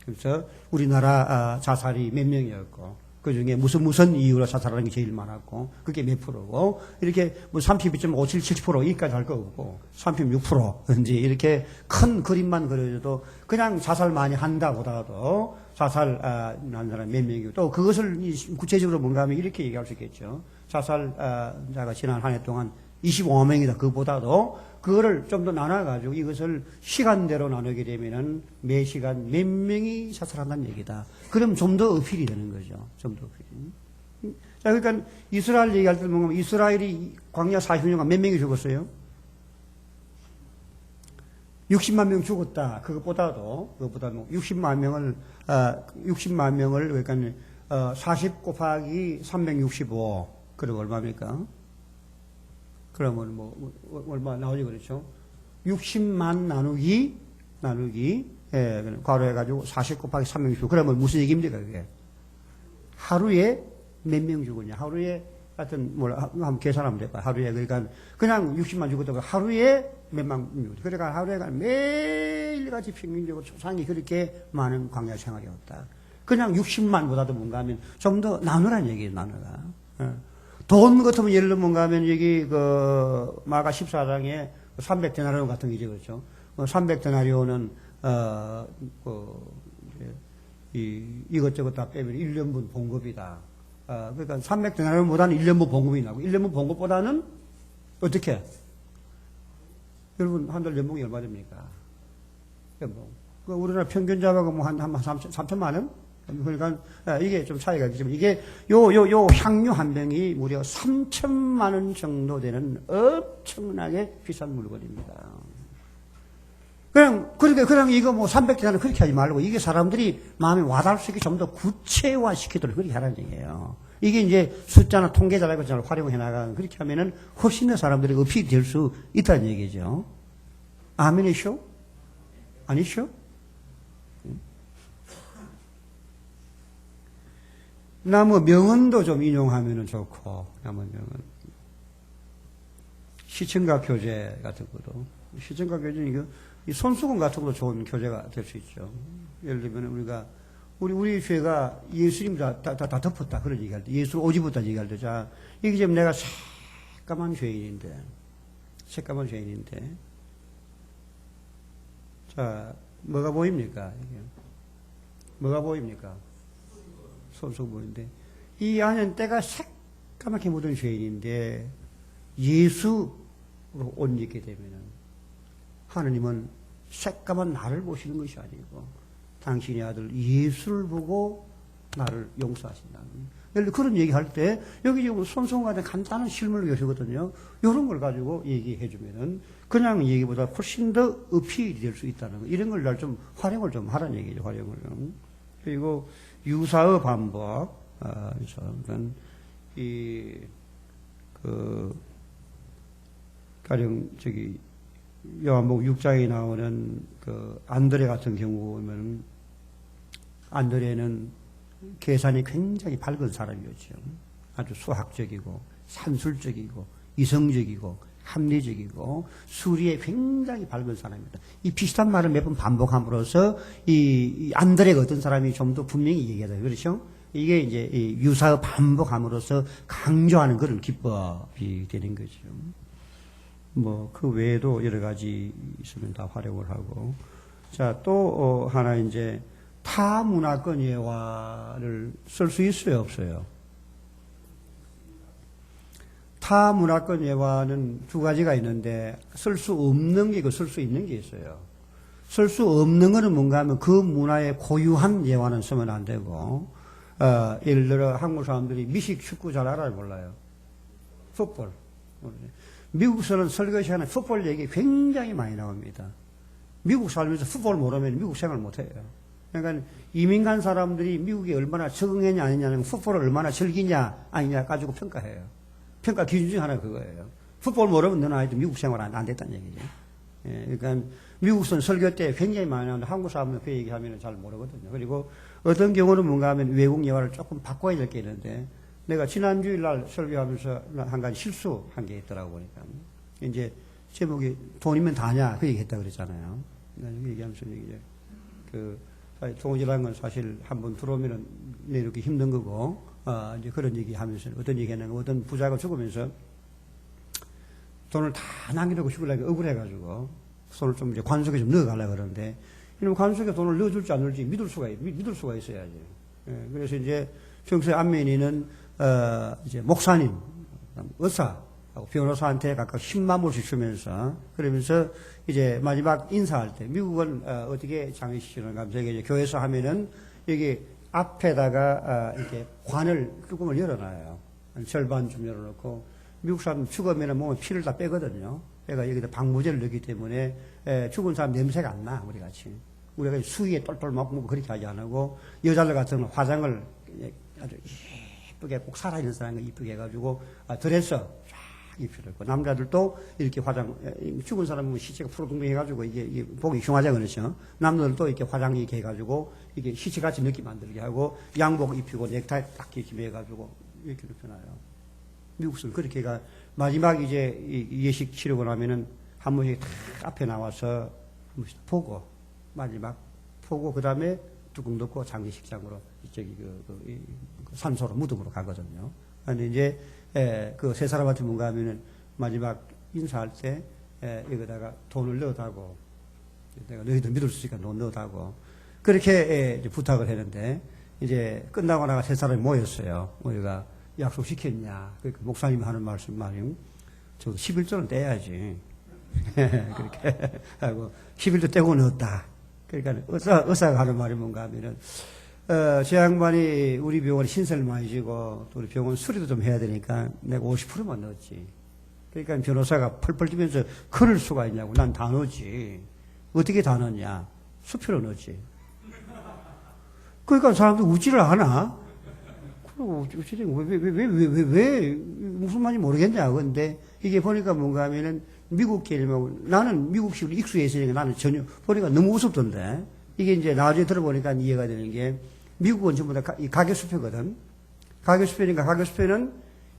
그래서 우리나라 자살이 몇 명이었고 그 중에 무슨 이유로 자살하는 게 제일 많았고 그게 몇 프로고 이렇게 뭐 32.57, 70% 이까지 할 거 없고 36% 이제 이렇게 큰 그림만 그려줘도 그냥 자살 많이 한다보다도 자살 한 사람 몇 명이고 또 그것을 구체적으로 뭔가 하면 이렇게 얘기할 수 있겠죠. 자살자가 지난 한 해 동안 25명이다. 그보다도 그거를 좀 더 나눠가지고 이것을 시간대로 나누게 되면은 매 시간 몇 명이 자살한다는 얘기다. 그럼 좀 더 어필이 되는 거죠. 좀 더 어필이. 자, 그러니까 이스라엘 얘기할 때 뭔가 이스라엘이 광야 40년간 몇 명이 죽었어요? 60만 명 죽었다. 그것보다도 60만 명을, 그러니까, 40 곱하기 365. 그럼 얼마입니까? 그러면 얼마 나오지, 그렇죠? 60만 나누기, 예, 괄호해가지고 40 곱하기 365. 그러면 무슨 얘기입니까, 그게? 하루에 몇 명 죽었냐? 하루에, 하여튼, 한번 계산하면 될까요? 하루에, 그러니까, 그냥 60만 죽었다고 하루에 몇만 명. 그러니까 하루에 매일같이 평균적으로 초상이 그렇게 많은 광야 생활이었다. 그냥 60만보다도 뭔가 하면 좀 더 나누라는 얘기예요, 나누라. 돈 같으면 예를 들면 뭔가 하면 여기 마가 14장에 300데나리온 같은 게 이제 그렇죠. 300데나리온은, 이것저것 다 빼면 1년분 봉급이다. 그러니까 300데나리온보다는 1년분 봉급이 나고 1년분 봉급보다는 어떻게? 여러분, 한 달 연봉이 얼마 됩니까? 연봉. 우리나라 평균 잡아가 한 3천만 원? 그러니까, 이게 좀 차이가 있지만, 이게, 향유 한 병이 무려 3천만 원 정도 되는 엄청나게 비싼 물건입니다. 그냥 이거 300대는 그렇게 하지 말고, 이게 사람들이 마음에 와닿을 수 있게 좀 더 구체화 시키도록 그렇게 하라는 얘기예요. 이게 이제 숫자나 통계 자료를 활용해 나가는, 그렇게 하면은 훨씬 더 사람들이 어필이 될 수 있다는 얘기죠. 아멘이쇼? 아니쇼? 나무 명언도 좀 인용하면 좋고, 나무 명언. 시청각 교재 같은 것도. 시청각 교재는 이 손수건 같은 것도 좋은 교재가 될 수 있죠. 예를 들면 우리 죄가 예수님 다 덮었다. 그런 얘기할 때. 예수 오지부터 얘기할 때. 자, 이게 지금 내가 새까만 죄인인데. 자, 뭐가 보입니까? 이게. 뭐가 보입니까? 손수건 보이는데. 이 안에는 때가 새까맣게 묻은 죄인인데, 예수로 옷 입게 되면은, 하느님은 새까만 나를 보시는 것이 아니고, 당신의 아들 예수를 보고 나를 용서하신다. 예를 들어 그런 얘기할 때, 여기 지금 손수건 같은 간단한 실물을 요시거든요. 이런 걸 가지고 얘기해주면은, 그냥 얘기보다 훨씬 더 어필이 될 수 있다는 거. 이런 걸 날 좀 활용을 좀 하라는 얘기죠, 활용을. 그리고 유사의 반복, 가령, 요한복음 6장에 나오는 안드레 같은 경우 보면, 안드레는 계산이 굉장히 밝은 사람이었죠. 아주 수학적이고, 산술적이고, 이성적이고, 합리적이고, 수리에 굉장히 밝은 사람입니다. 이 비슷한 말을 몇 번 반복함으로써, 이 안드레가 어떤 사람이 좀 더 분명히 얘기하다. 그렇죠? 이게 이제 이 유사의 반복함으로써 강조하는 그런 기법이 되는 거죠. 그 외에도 여러 가지 있으면 다 활용을 하고. 자, 또, 하나 이제, 타문화권 예화를 쓸 수 있어요, 없어요? 타문화권 예화는 두 가지가 있는데, 쓸 수 없는 게 있고, 쓸 수 있는 게 있어요. 쓸 수 없는 거는 뭔가 하면 그 문화의 고유한 예화는 쓰면 안 되고, 예를 들어 한국 사람들이 미식 축구 잘 알아요, 몰라요? 풋볼. 미국에서는 설교 시간에 풋볼 얘기 굉장히 많이 나옵니다. 미국 살면서 풋볼 모르면 미국 생활 못 해요. 그러니까 이민 간 사람들이 미국에 얼마나 적응했냐 아니냐는 풋볼을 얼마나 즐기냐 아니냐 가지고 평가해요. 평가 기준 중 하나가 그거예요. 풋볼 모르면 너는 아이도 미국 생활 안 됐다는 얘기죠. 예, 그러니까 미국선 설교 때 굉장히 많이 나오는데 한국 사람은 그 얘기하면 잘 모르거든요. 그리고 어떤 경우는 뭔가 하면 외국 예화를 조금 바꿔야 될 게 있는데 내가 지난 주일 날 설교하면서 한 가지 실수한 게 있더라고 보니까. 이제 제목이 돈이면 다냐 그 얘기 했다 그랬잖아요. 그 얘기하면서 이제 돈이라는 건 사실 한번 들어오면은 내놓기 힘든 거고, 이제 그런 얘기 하면서 어떤 얘기 했냐면 어떤 부자가 죽으면서 돈을 다 남겨놓고 죽으려고 억울해가지고 손을 좀 이제 관속에 좀 넣어가려고 그러는데 이놈 관속에 돈을 넣어줄지 안 넣을지 믿을 수가 있어야지. 예, 그래서 이제 평소에 안면이는 이제 목사님, 의사하고 변호사한테 각각 10만 불씩 주면서 그러면서 이제 마지막 인사할 때 미국은 어떻게 장례식을 가면 저기 이제 교회에서 하면은 여기 앞에다가 이렇게 관을 뚜껑을 열어놔요. 절반 좀 열어놓고 미국 사람 죽으면은 몸에 피를 다 빼거든요. 그러니까 여기다 방부제를 넣기 때문에 죽은 사람 냄새가 안 나, 우리 같이. 우리가 수위에 똘똘 먹고 그렇게 하지 않고, 여자들 같은 경우는 화장을 아주 이쁘게 꼭 살아있는 사람을 이쁘게 해가지고, 드레스 쫙 입히고, 남자들도 이렇게 죽은 사람은 시체가 푸르둥둥해가지고, 이게 보기 흉하지, 그렇죠? 남자들도 이렇게 화장 이렇게 해가지고, 이게 시체같이 느낌 만들게 하고, 양복 입히고, 넥타이 딱 이렇게 매가지고, 이렇게 입혀놔요. 미국은 그렇게 가, 마지막 이제 예식 치르고 나면은 한 번씩 딱 앞에 나와서 한 번씩 보고, 마지막 보고, 그 다음에 뚜껑 덮고 장례식장으로 저기 그 산소로 무덤으로 가거든요. 근데 이제 그 세 사람한테 뭔가 하면은 마지막 인사할 때 여기다가 돈을 넣어다고, 내가 너희들 믿을 수 있으니까 돈 넣어다고 그렇게 이제 부탁을 했는데, 이제 끝나고 나가 세 사람이 모였어요. 우리가 약속시켰냐. 그러니까 목사님이 하는 말씀, 저 11조는 떼야지. 그렇게 하고, 11조 떼고 넣었다. 그러니까 의사가 하는 말이 뭔가 하면은, 제 양반이 우리 병원에 신세를 많이 지고, 또 우리 병원 수리도 좀 해야 되니까 내가 50%만 넣었지. 그러니까 변호사가 펄펄 뛰면서 그럴 수가 있냐고. 난 다 넣었지. 어떻게 다 넣었냐. 수표로 넣었지. 그러니까 사람들 웃지를 않아. 왜, 무슨 말인지 모르겠냐. 근데 이게 보니까 뭔가 하면은 미국계면 나는 미국식으로 익숙해 있으니까 나는 전혀 보니까 너무 우습던데. 이게 이제 나중에 들어보니까 이해가 되는 게 미국은 전부 다 가계수표거든. 가계수표니까 가계수표는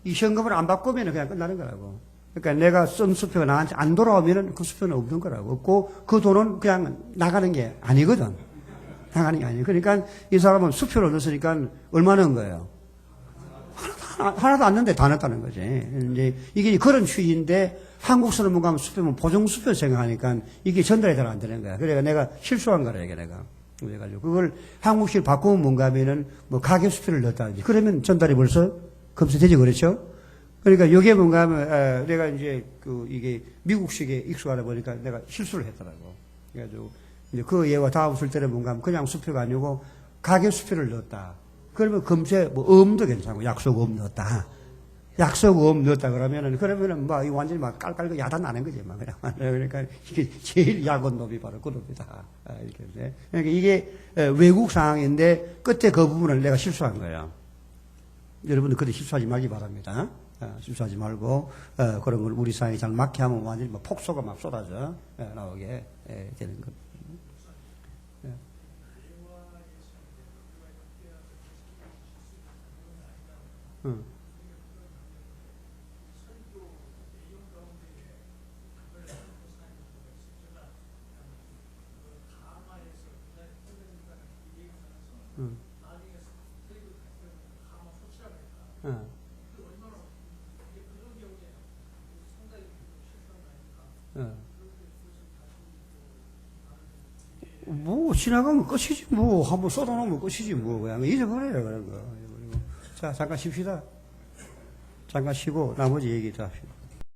이 현금을 안 바꾸면 그냥 끝나는 거라고. 그러니까 내가 쓴 수표가 나한테 안 돌아오면 그 수표는 없는 거라고. 없고 그 돈은 그냥 나가는 게 아니거든. 나가는 게 아니에요. 그러니까 이 사람은 수표를 넣었으니까 얼마 넣은 거예요? 하나도 안 넣는데 다 넣었다는 거지. 이제 이게 그런 추이인데 한국서는 뭔가 하면 수표면 보정수표 생각하니까 이게 전달이 잘 안 되는 거야. 그래가 내가 실수한 거라, 이게 내가. 그래가지고 그걸 한국식으로 바꾸면 뭔가 하면은 뭐 가계수표를 넣었다든지 그러면 전달이 벌써 검수되지, 그렇죠? 그러니까 이게 뭔가 하면, 내가 이제 이게 미국식에 익숙하다 보니까 내가 실수를 했더라고. 그래가지고 이제 그 예와 다음 쓸 때는 뭔가 하면 그냥 수표가 아니고 가계수표를 넣었다. 그러면 검세, 음도 괜찮고, 약속음 넣었다. 약속음 넣었다 그러면은 뭐, 이 완전히 막 깔깔 야단 나는 거지, 막. 그러니까 이게 제일 약한 놈이 바로 그 놈이다. 이렇게. 그러니까 이게 외국 상황인데, 끝에 그 부분을 내가 실수한 거예요. 여러분들 그때 실수하지 말기 바랍니다. 실수하지 말고, 그런 걸 우리 상황이 잘 맞게 하면 완전히 막 폭소가 막 쏟아져 나오게 되는 것. 응. 응. 응. 응. 뭐 지나가면 끝이지 뭐. 한번 쏟아놓으면 끝이지 뭐. 그냥 잊어버려요, 그런 거. 자, 잠깐 쉽시다. 잠깐 쉬고 나머지 얘기 더 합시다.